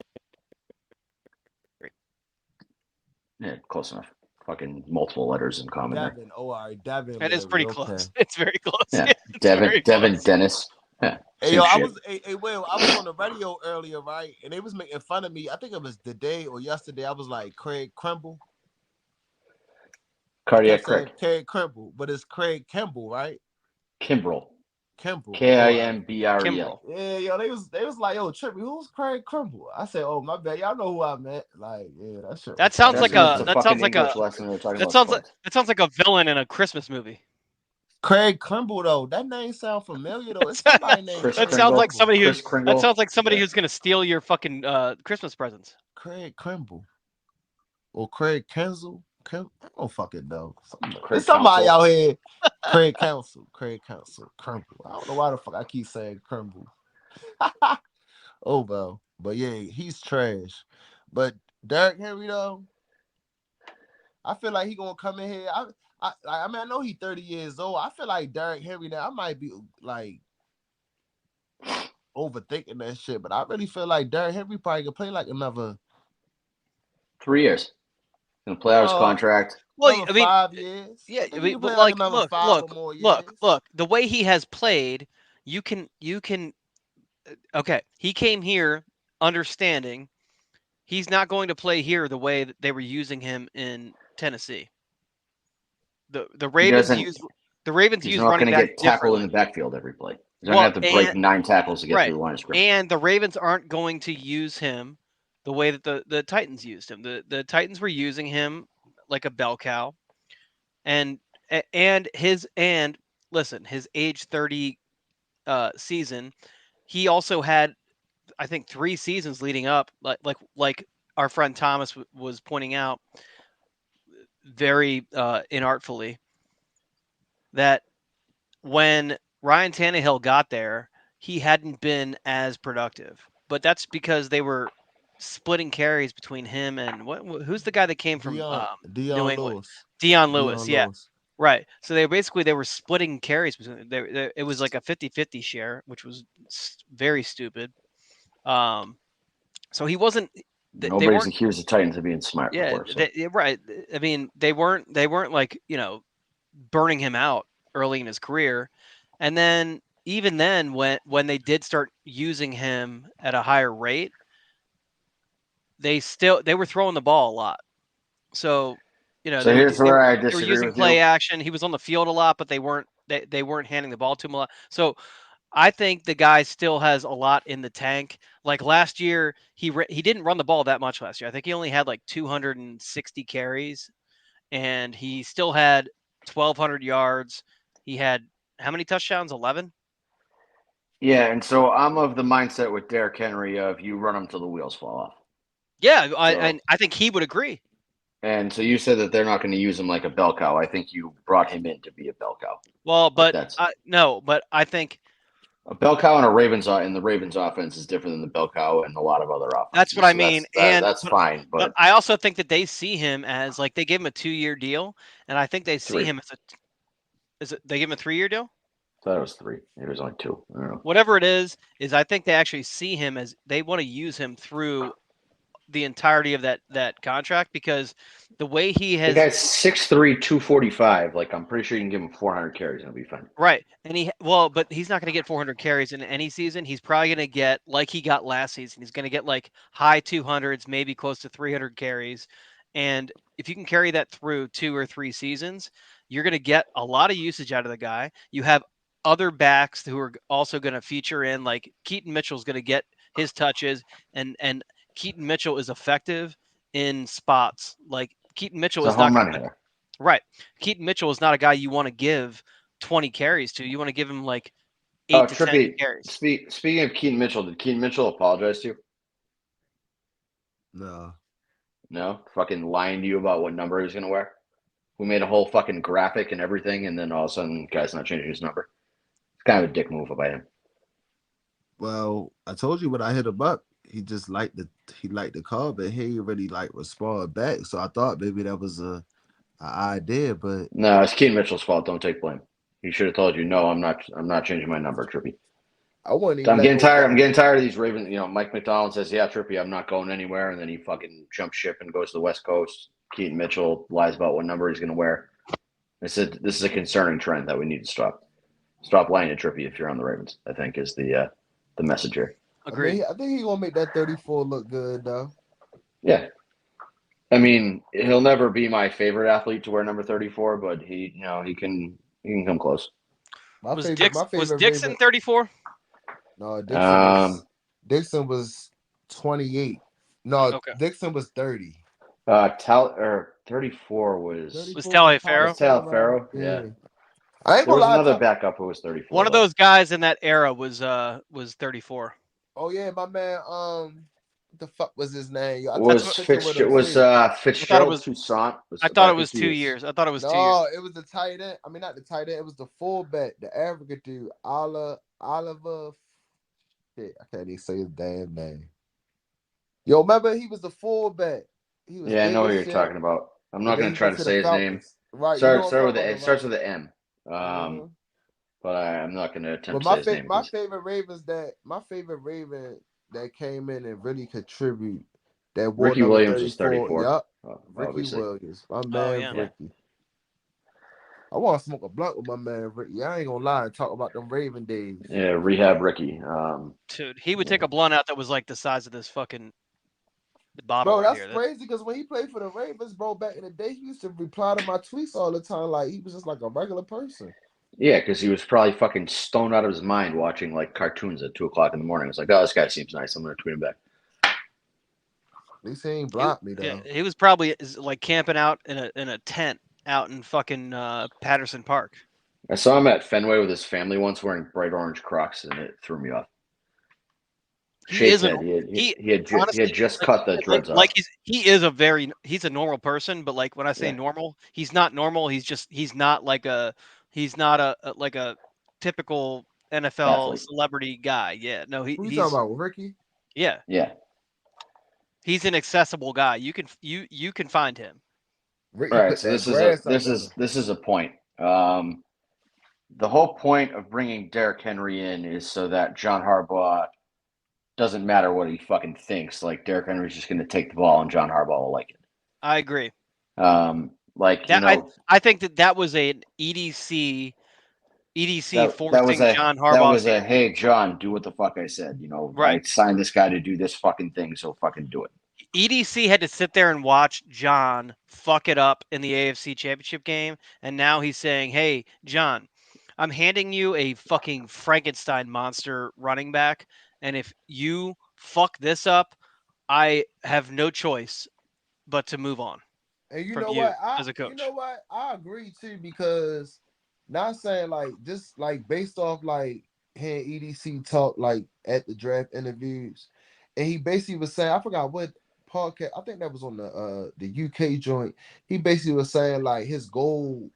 Yeah, close enough. Fucking multiple letters in common. Devin. Oh, all right, Devin. It is pretty close. It's very close. Yeah, Devin, Dennis. Hey, yo, Same shit. Will, I was on the radio earlier, right? And they was making fun of me. I think it was the day or yesterday. I was like, Craig Krimble. I kept Cardiac saying Crick. Craig Krimble, but it's Craig Kimbrell, right? Kimbrel. Kimbrell. Kimbrel. Yeah, yo, they was like, yo, Trippy, who's Craig Krimble? I said, oh, my bad. Y'all know who I meant. Like, yeah, that shit was Sounds That's like because it's a a that fucking sounds like a English lesson. They're talking that about sounds like sports. that sounds like a villain in a Christmas movie. Craig Krimble, though. That name sound familiar, though. It's somebody named Chris Craig sounds like Kringle. somebody who Chris Kringle. that sounds like somebody Yeah. who's gonna steal your fucking Christmas presents. Craig Krimble. Or Craig Kenzel. I don't fucking know. There's Counsell. somebody out here. Craig Counsell. Krimble. I don't know why the fuck I keep saying Krimble. Oh, well. But yeah, he's trash. But Derrick Henry, though, I feel like he gonna come in here. I mean, I know he's 30 years old. I feel like Derrick Henry now, I might be like overthinking that shit, but I really feel like Derrick Henry probably could play like another 3 years. Gonna play out his contract. Well, I mean, 5 years. yeah, I think he can play but like like, another 5 or more years. look. The way he has played, you can. Okay, he came here understanding he's not going to play here the way that they were using him in Tennessee. The Ravens use He's not going to get tackled in the backfield every play. He's not going to have to break 9 tackles to get through the line of scrimmage. And the Ravens aren't going to use him the way that the Titans used him. The Titans were using him like a bell cow, and his age 30 season, he also had, I think, 3 seasons leading up, like our friend Thomas was pointing out very inartfully, that when Ryan Tannehill got there, he hadn't been as productive. But that's because they were splitting carries between him and who's the guy that came from New England? Dion Lewis, yeah. Lewis. Right. So they were splitting carries between. It was like a 50-50 share, which was very stupid. So he wasn't. Nobody's accused the Titans of being smart. Yeah, before, so. right. I mean, they weren't like, burning him out early in his career, and then even then, when they did start using him at a higher rate, they were throwing the ball a lot. So, so here's where I disagree they were using with play you. action. He was on the field a lot, but they weren't handing the ball to him a lot. So I think the guy still has a lot in the tank. Like last year, he didn't run the ball that much last year. I think he only had like 260 carries, and he still had 1,200 yards. He had how many touchdowns? 11. Yeah, and so I'm of the mindset with Derrick Henry of you run him till the wheels fall off. Yeah, and I think he would agree. And so you said that they're not going to use him like a bell cow. I think you brought him in to be a bell cow. Well, but but I think a bell cow in the Ravens offense is different than the bell cow in a lot of other offenses. That's what I mean. That's fine. But I also think that they see him as, like, they gave him a 2-year deal, and I think they see him as they give him a 3-year deal? I thought it was 3. It was only 2. I don't know. Whatever it is I think they actually see him as they want to use him through the entirety of that contract, because the way he has. The guy's 6'3", 245. Like, I'm pretty sure you can give him 400 carries and it'll be fine. Right. And but he's not going to get 400 carries in any season. He's probably going to get, like he got last season, he's going to get like high 200s, maybe close to 300 carries. And if you can carry that through 2 or 3 seasons, you're going to get a lot of usage out of the guy. You have other backs who are also going to feature in, like Keaton Mitchell's going to get his touches, and Keaton Mitchell is effective in spots. Like, Keaton Mitchell is not going to. Right. Keaton Mitchell is not a guy you want to give 20 carries to. You want to give him like 8 to 10 carries. Speaking of Keaton Mitchell, did Keaton Mitchell apologize to you? No? Fucking lying to you about what number he was going to wear? We made a whole fucking graphic and everything, and then all of a sudden, the guy's not changing his number. It's kind of a dick move by him. Well, I told you when I hit him up, he just liked the call, but he really respond back. So I thought maybe that was an idea, but no, it's Keaton Mitchell's fault. Don't take blame. He should have told you, no, I'm not changing my number, Trippy. I'm getting tired of these Ravens. Mike McDonald says, yeah, Trippy, I'm not going anywhere, and then he fucking jumps ship and goes to the West Coast. Keaton Mitchell lies about what number he's going to wear. This is a concerning trend that we need to stop. Stop lying to Trippy if you're on the Ravens, I think is the message here. Agreed. I think he's gonna make that 34 look good though. Yeah. I mean, he'll never be my favorite athlete to wear number 34, but he can come close. Was favorite Dixon Raven. 34? No, Dixon was 28. No, Okay. Dixon was 30. 34 was 34 Taliaferro? Taliaferro. Yeah. I ain't There gonna was lie. another backup who was 34. One of those guys in that era was 34. Oh yeah, my man. What the fuck was his name? Was Fitzgerald Toussaint? I thought it was 2 years. I thought it was 2 years. No, it was the tight end. I mean, not the tight end. It was the fullback, the African dude, Oliver. Shit, I can't even say his damn name. Yo, remember he was the fullback. He was I know what you're talking about. I'm not going to try to say his name. Right. Starts with an M. But I'm not going to attempt to say his name. My favorite Raven that came in and really contribute. That Ricky Williams was 34. Yup. Ricky obviously. Williams. My man Ricky. I want to smoke a blunt with my man Ricky. I ain't gonna lie and talk about them Raven days. Yeah, rehab Ricky. Dude, he would take a blunt out that was like the size of this fucking bottle. Bro, that's crazy because when he played for the Ravens, bro, back in the day, he used to reply to my tweets all the time like he was just like a regular person. Yeah, because he was probably fucking stoned out of his mind watching like cartoons at 2:00 in the morning. It's like, oh, this guy seems nice. I'm gonna tweet him back. At least he ain't blocked me though. Yeah, he was probably like camping out in a tent out in fucking Patterson Park. I saw him at Fenway with his family once wearing bright orange Crocs, and it threw me off. He had just cut the dreads off. Like he's a normal person, but like when I say normal, he's not normal. He's not a typical NFL athlete. celebrity guy. Yeah, no, Who you talking about, Ricky? Yeah. He's an accessible guy. You can find him. Ricky all right, so this is a point. The whole point of bringing Derrick Henry in is so that John Harbaugh doesn't matter what he fucking thinks. Like Derrick Henry's just going to take the ball, and John Harbaugh will like it. I agree. I think that was an EDC forcing John Harbaugh. That was hey, John, do what the fuck I said. I signed this guy to do this fucking thing, so fucking do it. EDC had to sit there and watch John fuck it up in the AFC Championship game, and now he's saying, hey, John, I'm handing you a fucking Frankenstein monster running back, and if you fuck this up, I have no choice but to move on. And you know what? As a coach. You know what? I agree too, because not saying like just like based off like hearing EDC talk like at the draft interviews, and he basically was saying, I forgot what podcast, I think that was on the UK joint. He basically was saying like his goal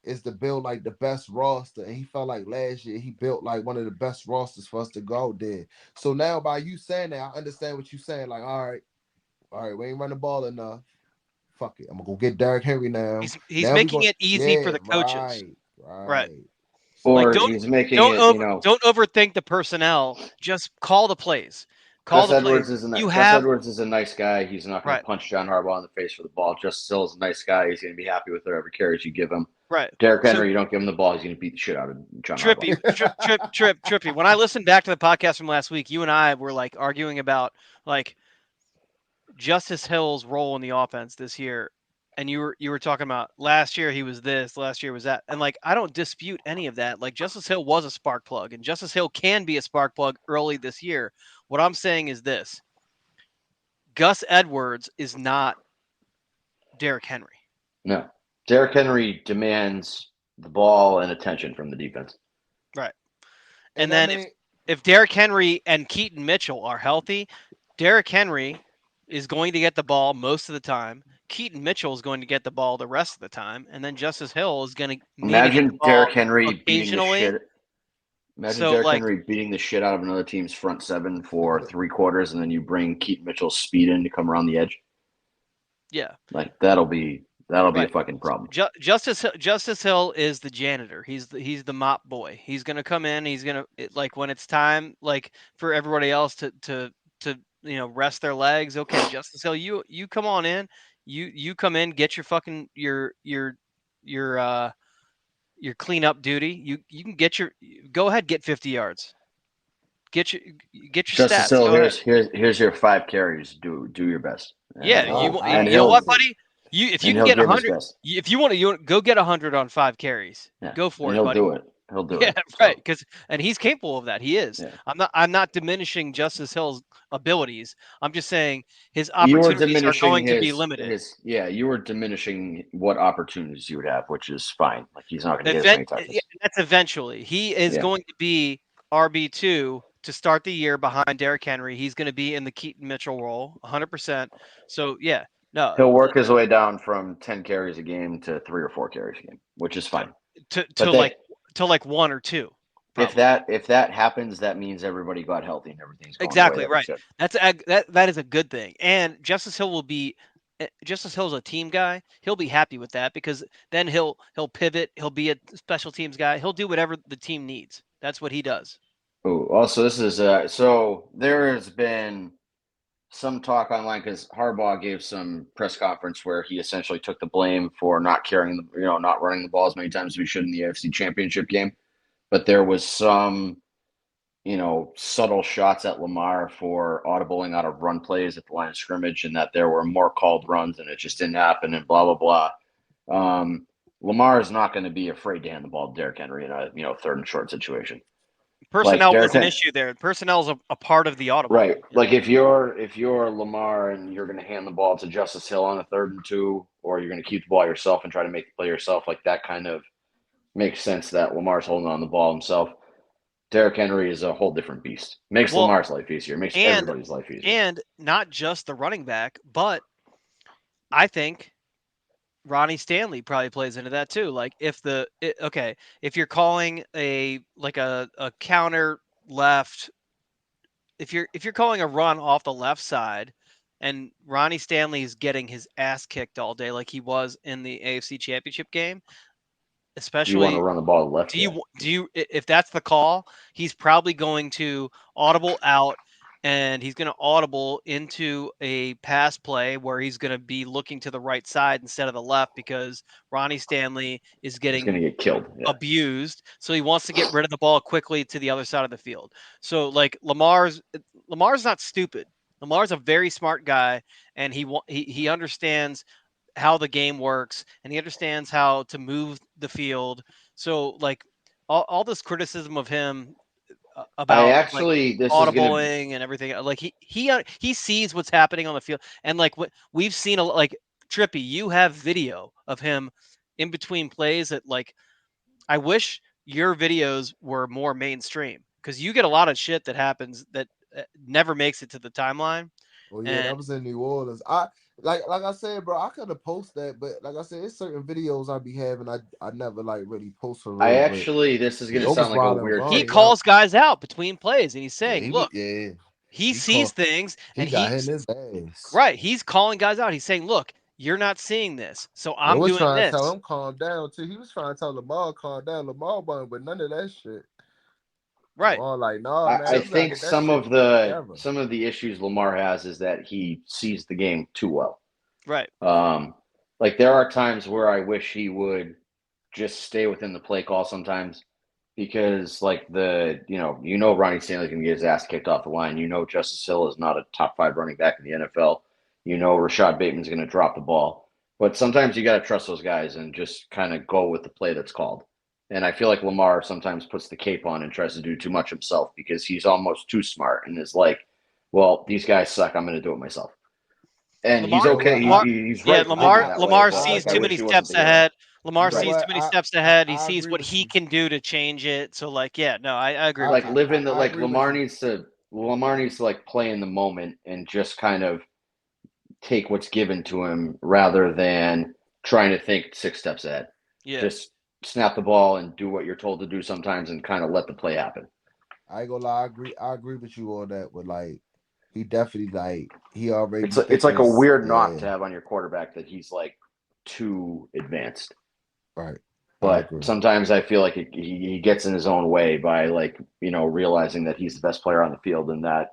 is to build like the best roster, and he felt like last year he built like one of the best rosters for us to go out there. So now by you saying that, I understand what you're saying. Like, all right, we ain't run the ball enough. Fuck it, I'm gonna go get Derrick Henry now. He's making it easy for the coaches. Right. Or like, he's making don't overthink the personnel. Just call the plays. Gus Edwards is a nice guy. He's not going to punch John Harbaugh in the face for the ball. Justice Hill is a nice guy. He's going to be happy with whatever carries you give him. Right. Derrick Henry, you don't give him the ball, he's going to beat the shit out of John Harbaugh. Trippy. When I listened back to the podcast from last week, you and I were like arguing about like Justice Hill's role in the offense this year, and you were talking about last year he was this, last year was that, and like I don't dispute any of that. Like Justice Hill was a spark plug, and Justice Hill can be a spark plug early this year. What I'm saying is this: Gus Edwards is not Derrick Henry. No, Derrick Henry demands the ball and attention from the defense. Right, and then if Derrick Henry and Keaton Mitchell are healthy, Derrick Henry is going to get the ball most of the time. Keaton Mitchell is going to get the ball the rest of the time, and then Justice Hill is going to imagine Derrick Henry occasionally. Henry beating the shit out of another team's front seven for 3 quarters, and then you bring Keaton Mitchell's speed in to come around the edge. Yeah, like that'll be a fucking problem. Justice Hill is the janitor. He's the mop boy. He's gonna come in. He's gonna like when it's time like for everybody else to rest their legs. Okay, Justice Hill, you come on in. You come in, get your fucking your your cleanup duty. You can go ahead, get 50 yards. Get your Justice stats. Hill, Go ahead. here's your 5 carries. Do your best. Yeah, And you know what, he'll buddy? If you can he'll get give his 100, best. if you want to go get 100 on 5 carries. Yeah. Go for and it, he'll buddy. do it. He'll do Yeah, it. right. And he's capable of that. He is. Yeah. I'm not diminishing Justice Hill's abilities. I'm just saying his You were opportunities are diminishing going to be limited. you were diminishing what opportunities you would have, which is fine. Like he's not going to get as many touches. Yeah, that's eventually. He is going to be RB2 to start the year behind Derrick Henry. He's going to be in the Keaton Mitchell role, 100%. So yeah, no, He'll work his way down from 10 carries a game to 3 or 4 carries a game, which is fine. To like 1 or 2. Probably. If that happens, that means everybody got healthy and everything's going exactly the way right. That is a good thing. And Justice Hill's a team guy. He'll be happy with that because then he'll pivot. He'll be a special teams guy. He'll do whatever the team needs. That's what he does. Oh, also this is so there has been some talk online because Harbaugh gave some press conference where he essentially took the blame for not not running the ball as many times as we should in the AFC Championship game. But there was some, subtle shots at Lamar for audibling out of run plays at the line of scrimmage, and that there were more called runs and it just didn't happen and blah, blah, blah. Lamar is not going to be afraid to hand the ball to Derrick Henry in a third and short situation. Personnel was an issue there. Personnel is a part of the audible. Right. Like if you're Lamar and you're going to hand the ball to Justice Hill on a 3rd and 2, or you're going to keep the ball yourself and try to make the play yourself, like that kind of makes sense that Lamar's holding on the ball himself. Derrick Henry is a whole different beast. Makes Lamar's life easier. Makes everybody's life easier. And not just the running back, but I think Ronnie Stanley probably plays into that too. Like if you're calling a counter left, if you're calling a run off the left side, and Ronnie Stanley's getting his ass kicked all day like he was in the AFC Championship game, especially you want to run the ball left. Do you if that's the call, he's probably going to audible out. And he's going to audible into a pass play where he's going to be looking to the right side instead of the left because Ronnie Stanley is going to get killed, abused. So he wants to get rid of the ball quickly to the other side of the field. So like Lamar's not stupid. Lamar's a very smart guy, and he understands how the game works, and he understands how to move the field. So like all this criticism of him about audibling and everything, like he sees what's happening on the field, and like what we've seen, like Trippy, you have video of him in between plays that like I wish your videos were more mainstream because you get a lot of shit that happens that never makes it to the timeline. Well, yeah, that was in New Orleans. Like I said, bro, I could have posted that, but like I said, it's certain videos I be having. I never like really post them. This is gonna sound like a weird. He calls guys out between plays, and he's saying, he sees things, and he's his ass. Right. He's calling guys out. He's saying, look, you're not seeing this, so I'm doing trying this. To tell him calm down too. He was trying to tell Lamar calm down. Lamar wasn't, but none of that shit. Right. Lamar, like, no, man, I think some of the issues Lamar has is that he sees the game too well. Right. Like there are times where I wish he would just stay within the play call sometimes because like Ronnie Stanley's going to get his ass kicked off the line. Justice Hill is not a top 5 running back in the NFL. Rashod Bateman's going to drop the ball. But sometimes you got to trust those guys and just kind of go with the play that's called. And I feel like Lamar sometimes puts the cape on and tries to do too much himself because he's almost too smart and is like, well, these guys suck. I'm going to do it myself. And Lamar, he's okay. He's right. Yeah, Lamar sees too many steps ahead. Lamar sees too many steps ahead. He sees what he can do to change it. So, like, yeah, no, I agree. Like, Lamar needs to like play in the moment and just kind of take what's given to him rather than trying to think 6 steps ahead. Yeah. Just snap the ball and do what you're told to do sometimes and kind of let the play happen. I ain't gonna lie, I agree with you on that, but like he definitely he already it's like a weird knock to have on your quarterback that he's like too advanced. Right. But sometimes I feel like he gets in his own way by like, realizing that he's the best player on the field and that,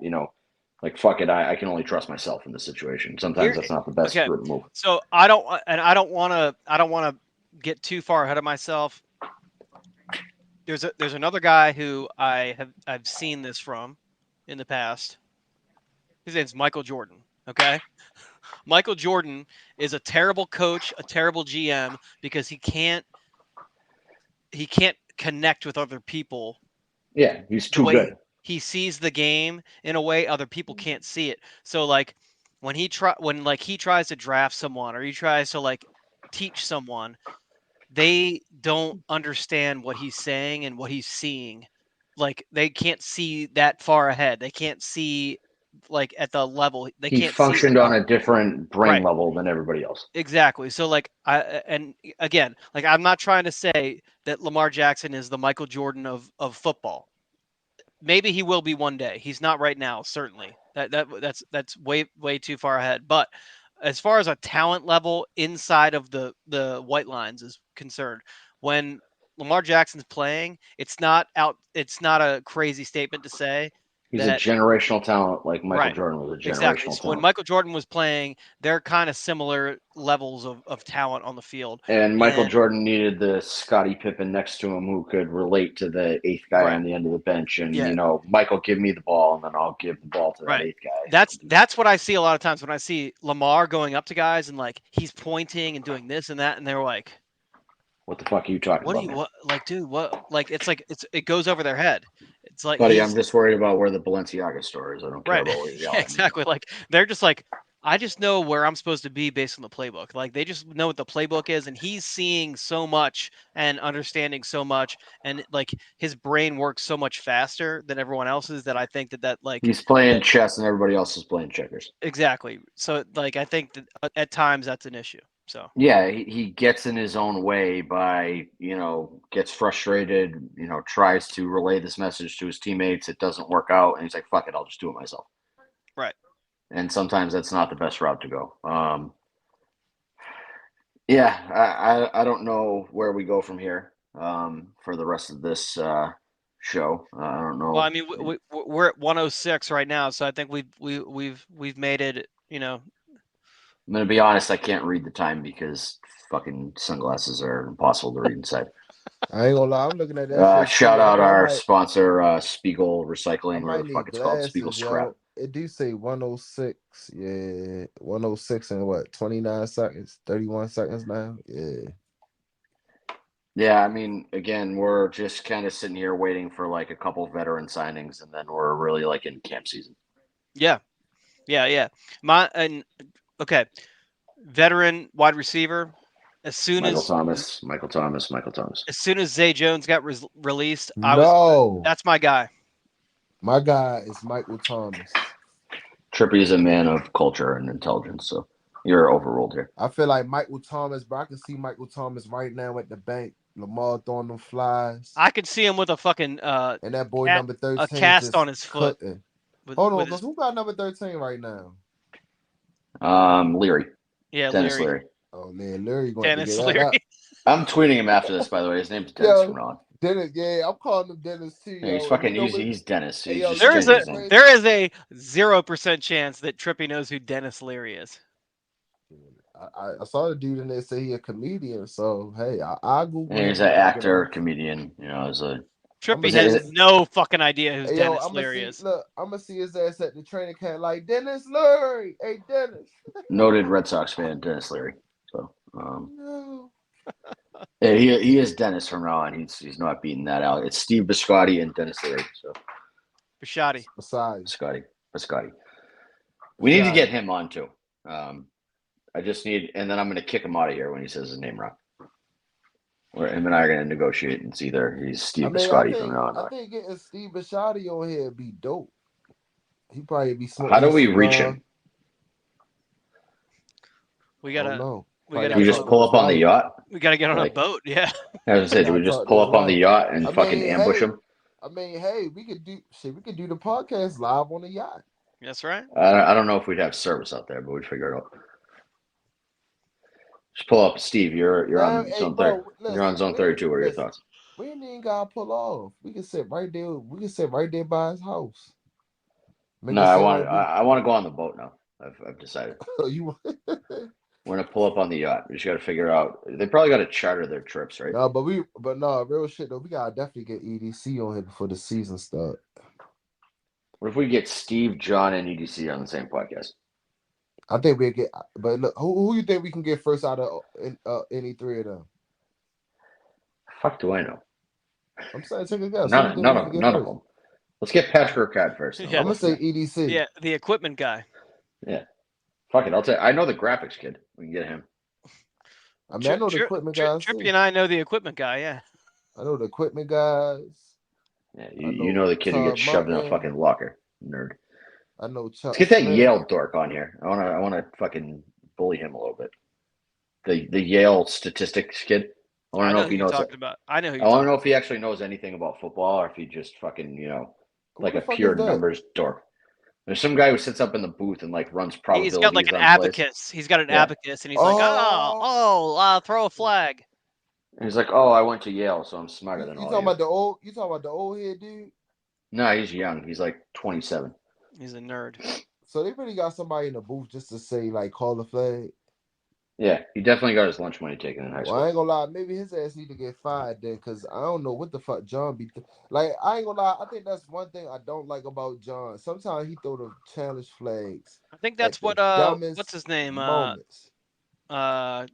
like, fuck it, I can only trust myself in this situation. Sometimes that's not the best move. So I don't want to get too far ahead of myself. there's another guy who I've seen this from in the past. His name's Michael Jordan. Okay, Michael Jordan is a terrible coach, a terrible GM because he can't connect with other people. Yeah, he's The too way good. he sees the game in a way other people can't see it. So like when he tries to draft someone or he tries to like teach someone, they don't understand what he's saying and what he's seeing. Like they can't see that far ahead. They can't see like at the level. They He can't see functioned on a different brain right. level than everybody else. Exactly. So like and again, like I'm not trying to say that Lamar Jackson is the Michael Jordan of football. Maybe he will be one day. He's not right now, certainly. That's way too far ahead. But as far as a talent level inside of the white lines is concerned, when Lamar Jackson's playing, it's not a crazy statement to say He's a that generational talent, like Michael right. Jordan was a Exactly. generational So when talent. Michael Jordan was playing, they're kind of similar levels of talent on the field. And Michael And Jordan needed the Scottie Pippen next to him who could relate to the eighth guy right. on the end of the bench. And, Yeah. Michael, give me the ball, and then I'll give the ball to that Right. eighth guy. That's what I see a lot of times when I see Lamar going up to guys and like he's pointing and doing this and that, and they're like, What the fuck are you talking "What are about, you man? what like, dude? What like?" It goes over their head. It's like Buddy, I'm he's just worried about where the Balenciaga store is. I don't care right. about what you're Yeah, yelling at me about. exactly. Like they're just like, I just know where I'm supposed to be based on the playbook. Like they just know what the playbook is, and he's seeing so much and understanding so much, and like his brain works so much faster than everyone else's that I think that like He's playing chess, and everybody else is playing checkers. exactly. So like I think that at times that's an issue. So Yeah, he gets in his own way by, gets frustrated, tries to relay this message to his teammates. It doesn't work out. And he's like, fuck it, I'll just do it myself. right. And sometimes that's not the best route to go. Yeah, I don't know where we go from here for the rest of this show. I don't know. Well, I mean, we're at 106 right now, so I think we've made it. I'm going to be honest, I can't read the time because fucking sunglasses are impossible to read inside. I ain't gonna lie, I'm looking at that shit. Shout too. out I our might, sponsor, Spiegel I Recycling, might or the fuck need it's called, Spiegel glasses, Scrap. yo. It do say 106. Yeah, 106 and what? 29 seconds, 31 seconds now. Yeah. Yeah, I mean, again, we're just kind of sitting here waiting for like a couple veteran signings, and then we're really like in camp season. Yeah. Okay, veteran wide receiver. Michael Thomas. As soon as Zay Jones got released, that's my guy. My guy is Michael Thomas. Trippy is a man of culture and intelligence, so you're overruled here. I feel like Michael Thomas, but I can see Michael Thomas right now at the bank. Lamar throwing them flies. I could see him with a fucking and that boy number 13 a cast on his foot. Hold on, who got number 13 right now? Leary. Yeah, Dennis Leary. Oh man, Leary going Dennis to get Leary. I'm tweeting him after this, by the way. His name's Dennis from now on. Dennis, yeah, I'm calling him Dennis too. Yeah, he's fucking he's Dennis. There is a 0% chance that Trippy knows who Dennis Leary is. I saw the dude in there say he a comedian, so hey, I Google. Yeah, he's an actor, comedian. As a Trippy has no fucking idea who Dennis Leary is. Look, I'm gonna see his ass at the training camp like Dennis Leary. Hey, Dennis. Noted Red Sox fan, Dennis Leary. So, no. Yeah, he is Dennis from now on. He's not beating that out. It's Steve Biscotti and Dennis Leary. So, Biscotti. We need to get him on too. I just need, and then I'm going to kick him out of here when he says his name wrong. Where him and I are going to negotiate, and it's either he's Steve Biscotti from now on. I think getting Steve Biscotti on here would be dope. He probably be smoking. How do we reach him? We gotta. We just pull up on the yacht. We gotta get on a boat. Yeah. I was gonna say, do we just pull up on the yacht and fucking ambush him? I mean, hey, we could do the podcast live on the yacht. That's right. I don't know if we'd have service out there, but we'd figure it out. Just pull up, Steve. You're on zone 30. You're on zone 32. What are your thoughts? We ain't even gotta pull off. We can sit right there. We can sit right there by his house. No, I want to go on the boat now. I've decided. You When We're gonna pull up on the yacht. We just got to figure out. They probably got to charter their trips, right? No, real shit though. We gotta definitely get EDC on here before the season start. What if we get Steve, John, and EDC on the same podcast? I think we get. But look, who you think we can get first out of any three of them? Fuck, do I know? I'm saying take a guess. None of them. Let's get Patrick Cat first. Yeah. I'm gonna say EDC. Yeah, the equipment guy. Yeah. Fuck it. I'll tell you. I know the graphics kid. We can get him. I mean, I know the equipment guys. Trippy and I know the equipment guy. Yeah. I know the equipment guys. Yeah, you know the kid who gets shoved in a fucking locker, nerd. I know. Let's get that Yale dork on here. I wanna fucking bully him a little bit. The Yale statistics kid. I want to know if he knows. I know. I want to know if he actually knows anything about football, or if he just fucking like a pure numbers dork. There's some guy who sits up in the booth and like runs probabilities. He's got like an abacus. He's got an abacus, and he's like, throw a flag. And he's like, oh, I went to Yale, so I'm smarter than all you. You talking about the old head dude? No, he's young. He's like 27. He's a nerd. So they really got somebody in the booth just to say like call the flag. Yeah, he definitely got his lunch money taken in high school. Well, I ain't gonna lie, maybe his ass need to get fired then, because I don't know what the fuck John be like. I ain't gonna lie, I think that's one thing I don't like about John. Sometimes he throw the challenge flags. I think that's what what's his name?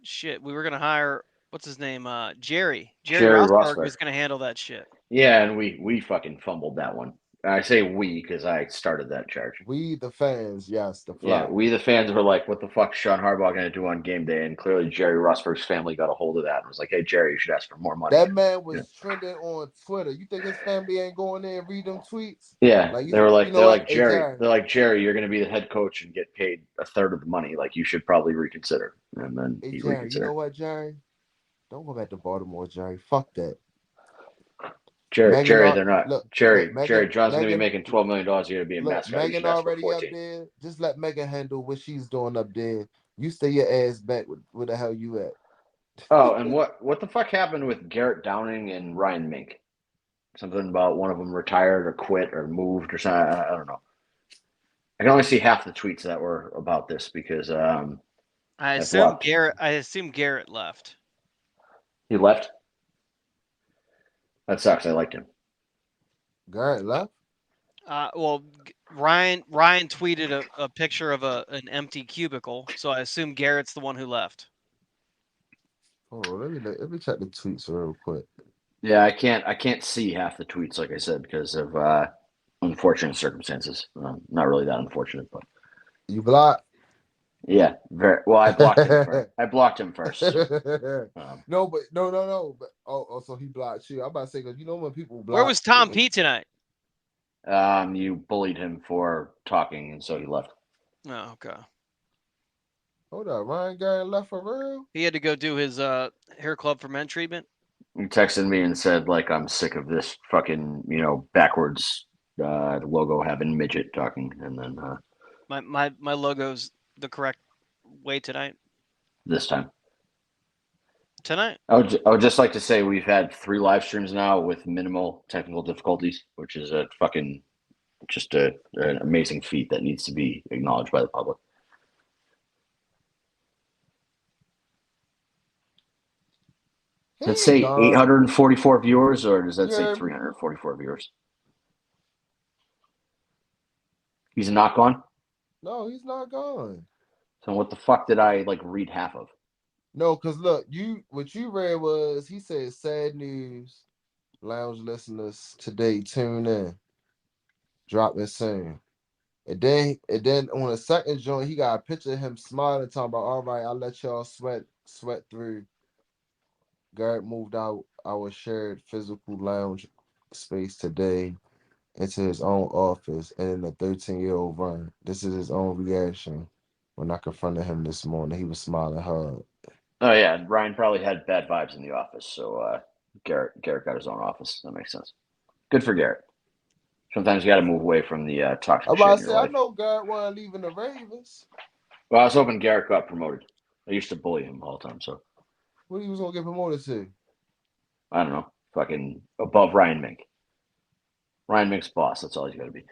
Shit, we were gonna hire what's his name? Jerry Rosberg was gonna handle that shit. Yeah, and we fucking fumbled that one. I say we because I started that charge. We, the fans, yes. We, the fans, were like, what the fuck is Sean Harbaugh going to do on game day? And clearly Jerry Rosberg's family got a hold of that and was like, hey, Jerry, you should ask for more money. That man was trending on Twitter. You think his family ain't going there and read them tweets? Yeah. They're like, Jerry, you're going to be the head coach and get paid a third of the money. Like, you should probably reconsider. And then he reconsidered. You know what, Jerry? Don't go back to Baltimore, Jerry. Fuck that. Jerry, they're not. Look, Jerry, John's going to be making $12 million a year to be a mascot. Megan already up there. Just let Megan handle what she's doing up there. You stay your ass back where the hell you at. Oh, and what the fuck happened with Garrett Downing and Ryan Mink? Something about one of them retired or quit or moved or something. I don't know. I can only see half the tweets that were about this because I assume Garrett left. He left? That sucks. I liked him. Garrett left? Well, Ryan tweeted a picture of an empty cubicle, so I assume Garrett's the one who left. Oh, let me check the tweets real quick. Yeah, I can't see half the tweets, like I said, because of unfortunate circumstances. Not really that unfortunate, but you blocked. Yeah, very well. I blocked him first. I blocked him first. No. But so he blocked you. I'm about to say because you know when people block. Where was Tom P tonight? You bullied him for talking, and so he left. Oh, okay. Hold up, Ryan Garrett left for real? He had to go do his hair club for men treatment. He texted me and said, like, I'm sick of this fucking, backwards logo having midget talking, and then my logo's the correct way tonight. This time. Tonight? I would just like to say we've had 3 live streams now with minimal technical difficulties, which is an amazing feat that needs to be acknowledged by the public. Does that say 844 viewers, or does that say 344 viewers? He's not gone? No, he's not gone. So what the fuck did I read half of? No, because look, what you read was he said sad news, lounge listeners today tune in, dropping soon. And then on the second joint, he got a picture of him smiling, talking about, all right, I'll let y'all sweat through. Garrett moved out our shared physical lounge space today into his own office and in a 13-year-old run. This is his own reaction when I confronted him this morning. He was smiling hard. Oh, yeah. Ryan probably had bad vibes in the office, so Garrett got his own office. That makes sense. Good for Garrett. Sometimes you got to move away from the toxic shit in your life. I know Garrett wasn't leaving the Ravens. Well, I was hoping Garrett got promoted. I used to bully him all the time, so. What he was going to get promoted to? I don't know. Fucking above Ryan Mink. Ryan Mink's boss. That's all he's got to be.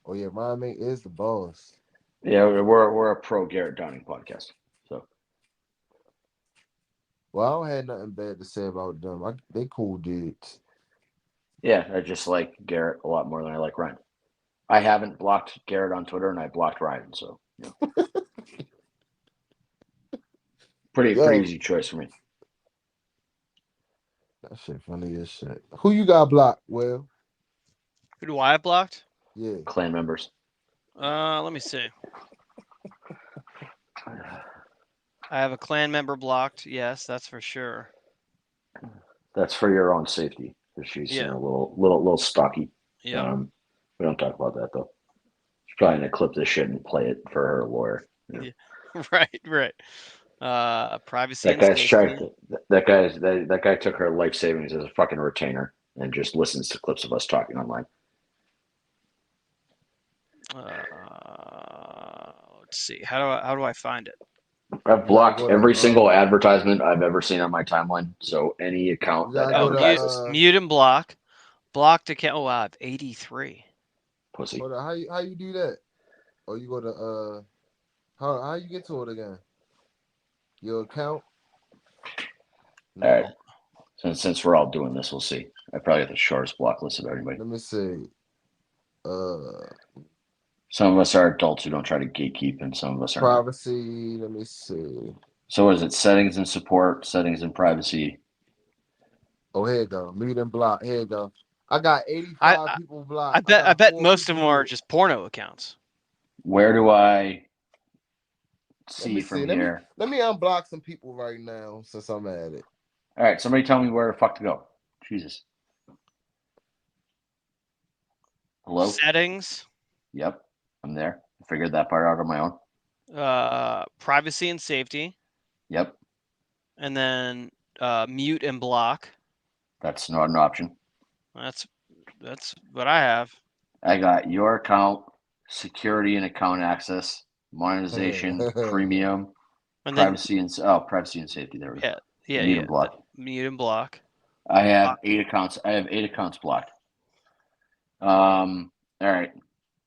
Oh, yeah. Ryan Mink is the boss. Yeah, we're a pro Garrett Downing podcast. So Well, I don't have nothing bad to say about them. They cool dudes. Yeah, I just like Garrett a lot more than I like Ryan. I haven't blocked Garrett on Twitter, and I blocked Ryan, so pretty easy choice for me. That shit funny as shit. Who you got blocked, Will? Who do I have blocked? Yeah. Clan members. Let me see. I have a clan member blocked. Yes, that's for sure. That's for your own safety, because she's a little stocky. Yeah. We don't talk about that though. She's probably gonna clip this shit and play it for her lawyer. Yeah. Right. Privacy. That guy's trying. That guy took her life savings as a fucking retainer and just listens to clips of us talking online. Let's see. How do I find it? I've blocked every single advertisement I've ever seen on my timeline. So any account that advertises, mute and block. Blocked account. Oh wow, I have 83. Pussy. Hold on, how you do that? Or you go to how you get to it again? Your account? No. All right. Since we're all doing this, we'll see. I probably got the shortest block list of everybody. Let me see. Some of us are adults who don't try to gatekeep, and some of us are privacy. Let me see. So is it settings and support, settings and privacy? Oh, here you go. Mute and block. Here you go. I got 85 people blocked. I bet most of them are just porno accounts. Where do I see from here? Let me unblock some people right now since I'm at it. All right, somebody tell me where the fuck to go. Jesus. Hello? Settings. Yep, I'm there. I figured that part out on my own. Privacy and safety. Yep. And then mute and block. That's not an option. That's what I have. I got your account, security and account access, monetization, premium, and privacy and safety. There we go. Yeah. Mute and block. Mute and block. I have 8 accounts. I have 8 accounts blocked. All right.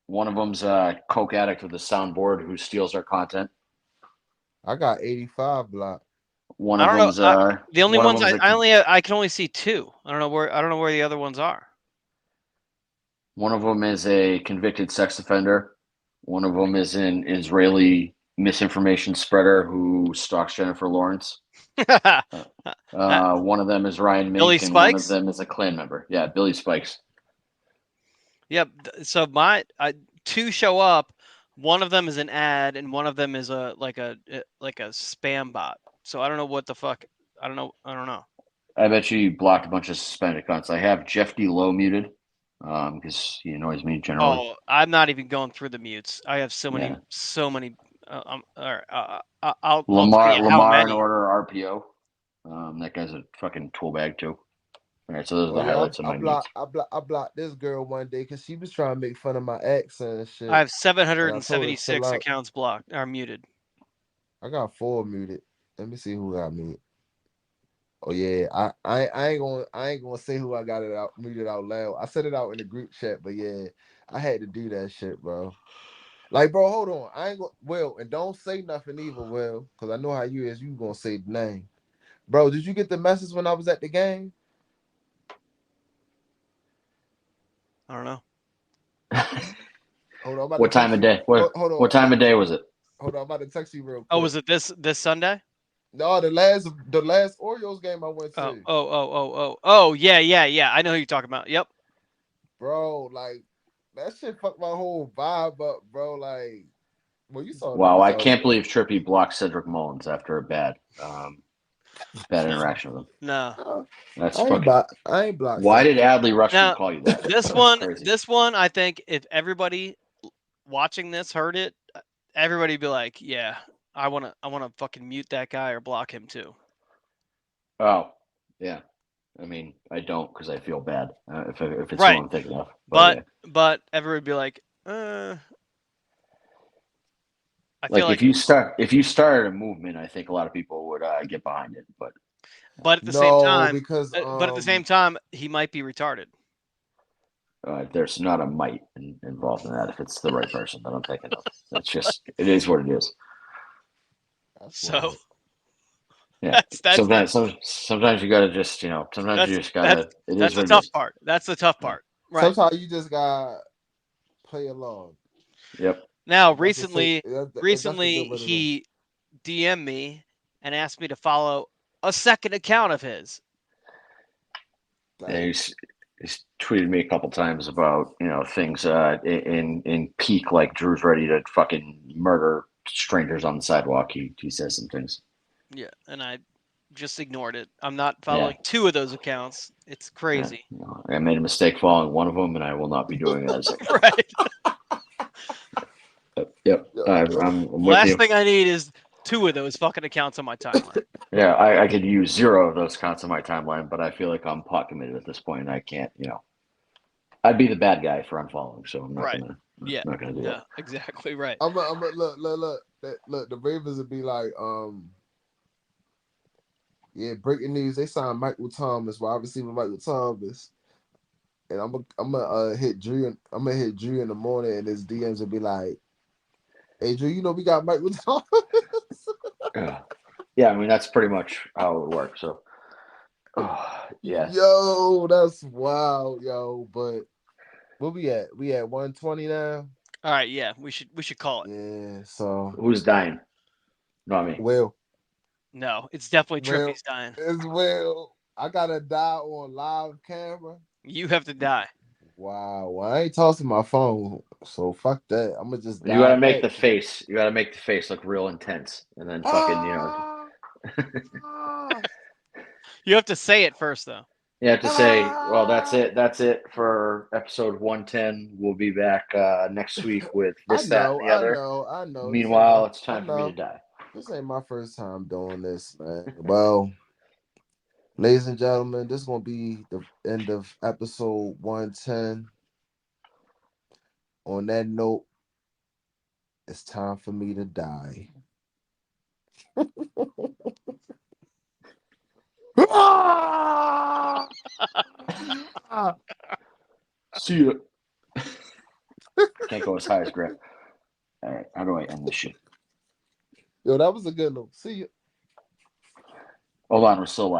One of them's a coke addict with a soundboard who steals our content. I got 85 blocked. One of them's the only ones I can only see 2. I don't know where the other ones are. One of them is a convicted sex offender. One of them is an Israeli misinformation spreader who stalks Jennifer Lawrence. One of them is Ryan Mink, and one of them is a Klan member. Yeah, Billy Spikes. Yep. So 2 show up. One of them is an ad, and one of them is a spam bot. So I don't know what the fuck. I don't know. I bet you blocked a bunch of suspended accounts. I have Jeff D. Lowe muted because he annoys me generally. Oh, I'm not even going through the mutes. I have so many. Lamar in order RPO. That guy's a fucking tool bag too. All right, so those are the highlights of my mutes. I blocked this girl one day because she was trying to make fun of my accent and shit. I have 776 accounts blocked or muted. I got 4 muted. Let me see who got muted. Oh yeah, I ain't gonna say who I got it out muted out loud. I said it out in the group chat, but yeah, I had to do that shit, bro. Like, bro, hold on. I ain't gonna and don't say nothing either, Will, because I know how you is. You gonna say the name, bro. Did you get the message when I was at the game? I don't know. Hold on. What time of day? What time of day was it? Hold on, I'm about to text you real quick. Oh, was it this Sunday? No, the last Orioles game I went to. Oh, yeah. I know who you're talking about. Yep. Bro, like that shit fucked my whole vibe up, bro. Like, well, you saw. Wow, I can't believe Trippy blocked Cedric Mullins after a bad interaction with him. No, that's I ain't blocked. Why did Adley Rushford call you that? This one, I think if everybody watching this heard it, everybody'd be like, "Yeah, I wanna fucking mute that guy or block him too." Oh, yeah. I mean, I don't because I feel bad if it's right. what I'm thinking of. But everybody would be like, I feel like if you started a movement, I think a lot of people would get behind it. But at the same time, he might be retarded. There's not a might involved in that if it's the right person that I'm thinking of. It's just it is what it is. So Yeah. That's Sometimes you gotta just, sometimes you just gotta. It is that's the what it tough is. part. That's the tough part. Right. Sometimes you just gotta play along. Yep. Now, That's the same. That's a recently good way to know. he DM'd me and asked me to follow a second account of his. Yeah, he's tweeted me a couple times about things in peak, like Drew's ready to fucking murder strangers on the sidewalk. He says some things. Yeah, and I just ignored it. I'm not following Yeah. 2 of those accounts. It's crazy. I made a mistake following one of them, and I will not be doing that a second. Right. Yep. I'm with Last you. thing I need is 2 of those fucking accounts on my timeline. Yeah, I could use 0 of those accounts on my timeline, but I feel like I'm pot committed at this point, and I can't. I'd be the bad guy for unfollowing, so I'm not Right. gonna. Yeah. I'm not gonna do that. Exactly right. I'm a look. The Ravens would be like, yeah, breaking news. They signed Michael Thomas, wide receiver Michael Thomas, and I'm gonna hit Drew. I'm gonna hit Drew in the morning, and his DMs will be like, "Hey Drew, we got Michael Thomas." Yeah, I mean that's pretty much how it would work. So, yeah. Yo, that's wild, yo. But where we at? We at 120 now. All right, yeah, we should call it. Yeah. So Who's dying? Not me. Will. No, it's definitely Will. Trippy's dying. It's Will. I gotta die on live camera. You have to die. Wow. Well, I ain't tossing my phone, so fuck that. I'm gonna just die. You gotta make the face. You gotta make the face look real intense, and then fucking You have to say it first, though. You have to say, well, that's it. That's it for episode 110. We'll be back next week with this, that, and the other. I know. Meanwhile, it's time for me to die. This ain't my first time doing this, man. Well, ladies and gentlemen, this is gonna be the end of episode 110. On that note, it's time for me to die. See you. Can't go as high as Griff. All right, how do I end this shit? Yo, that was a good one. See you. Hold on, we're still live.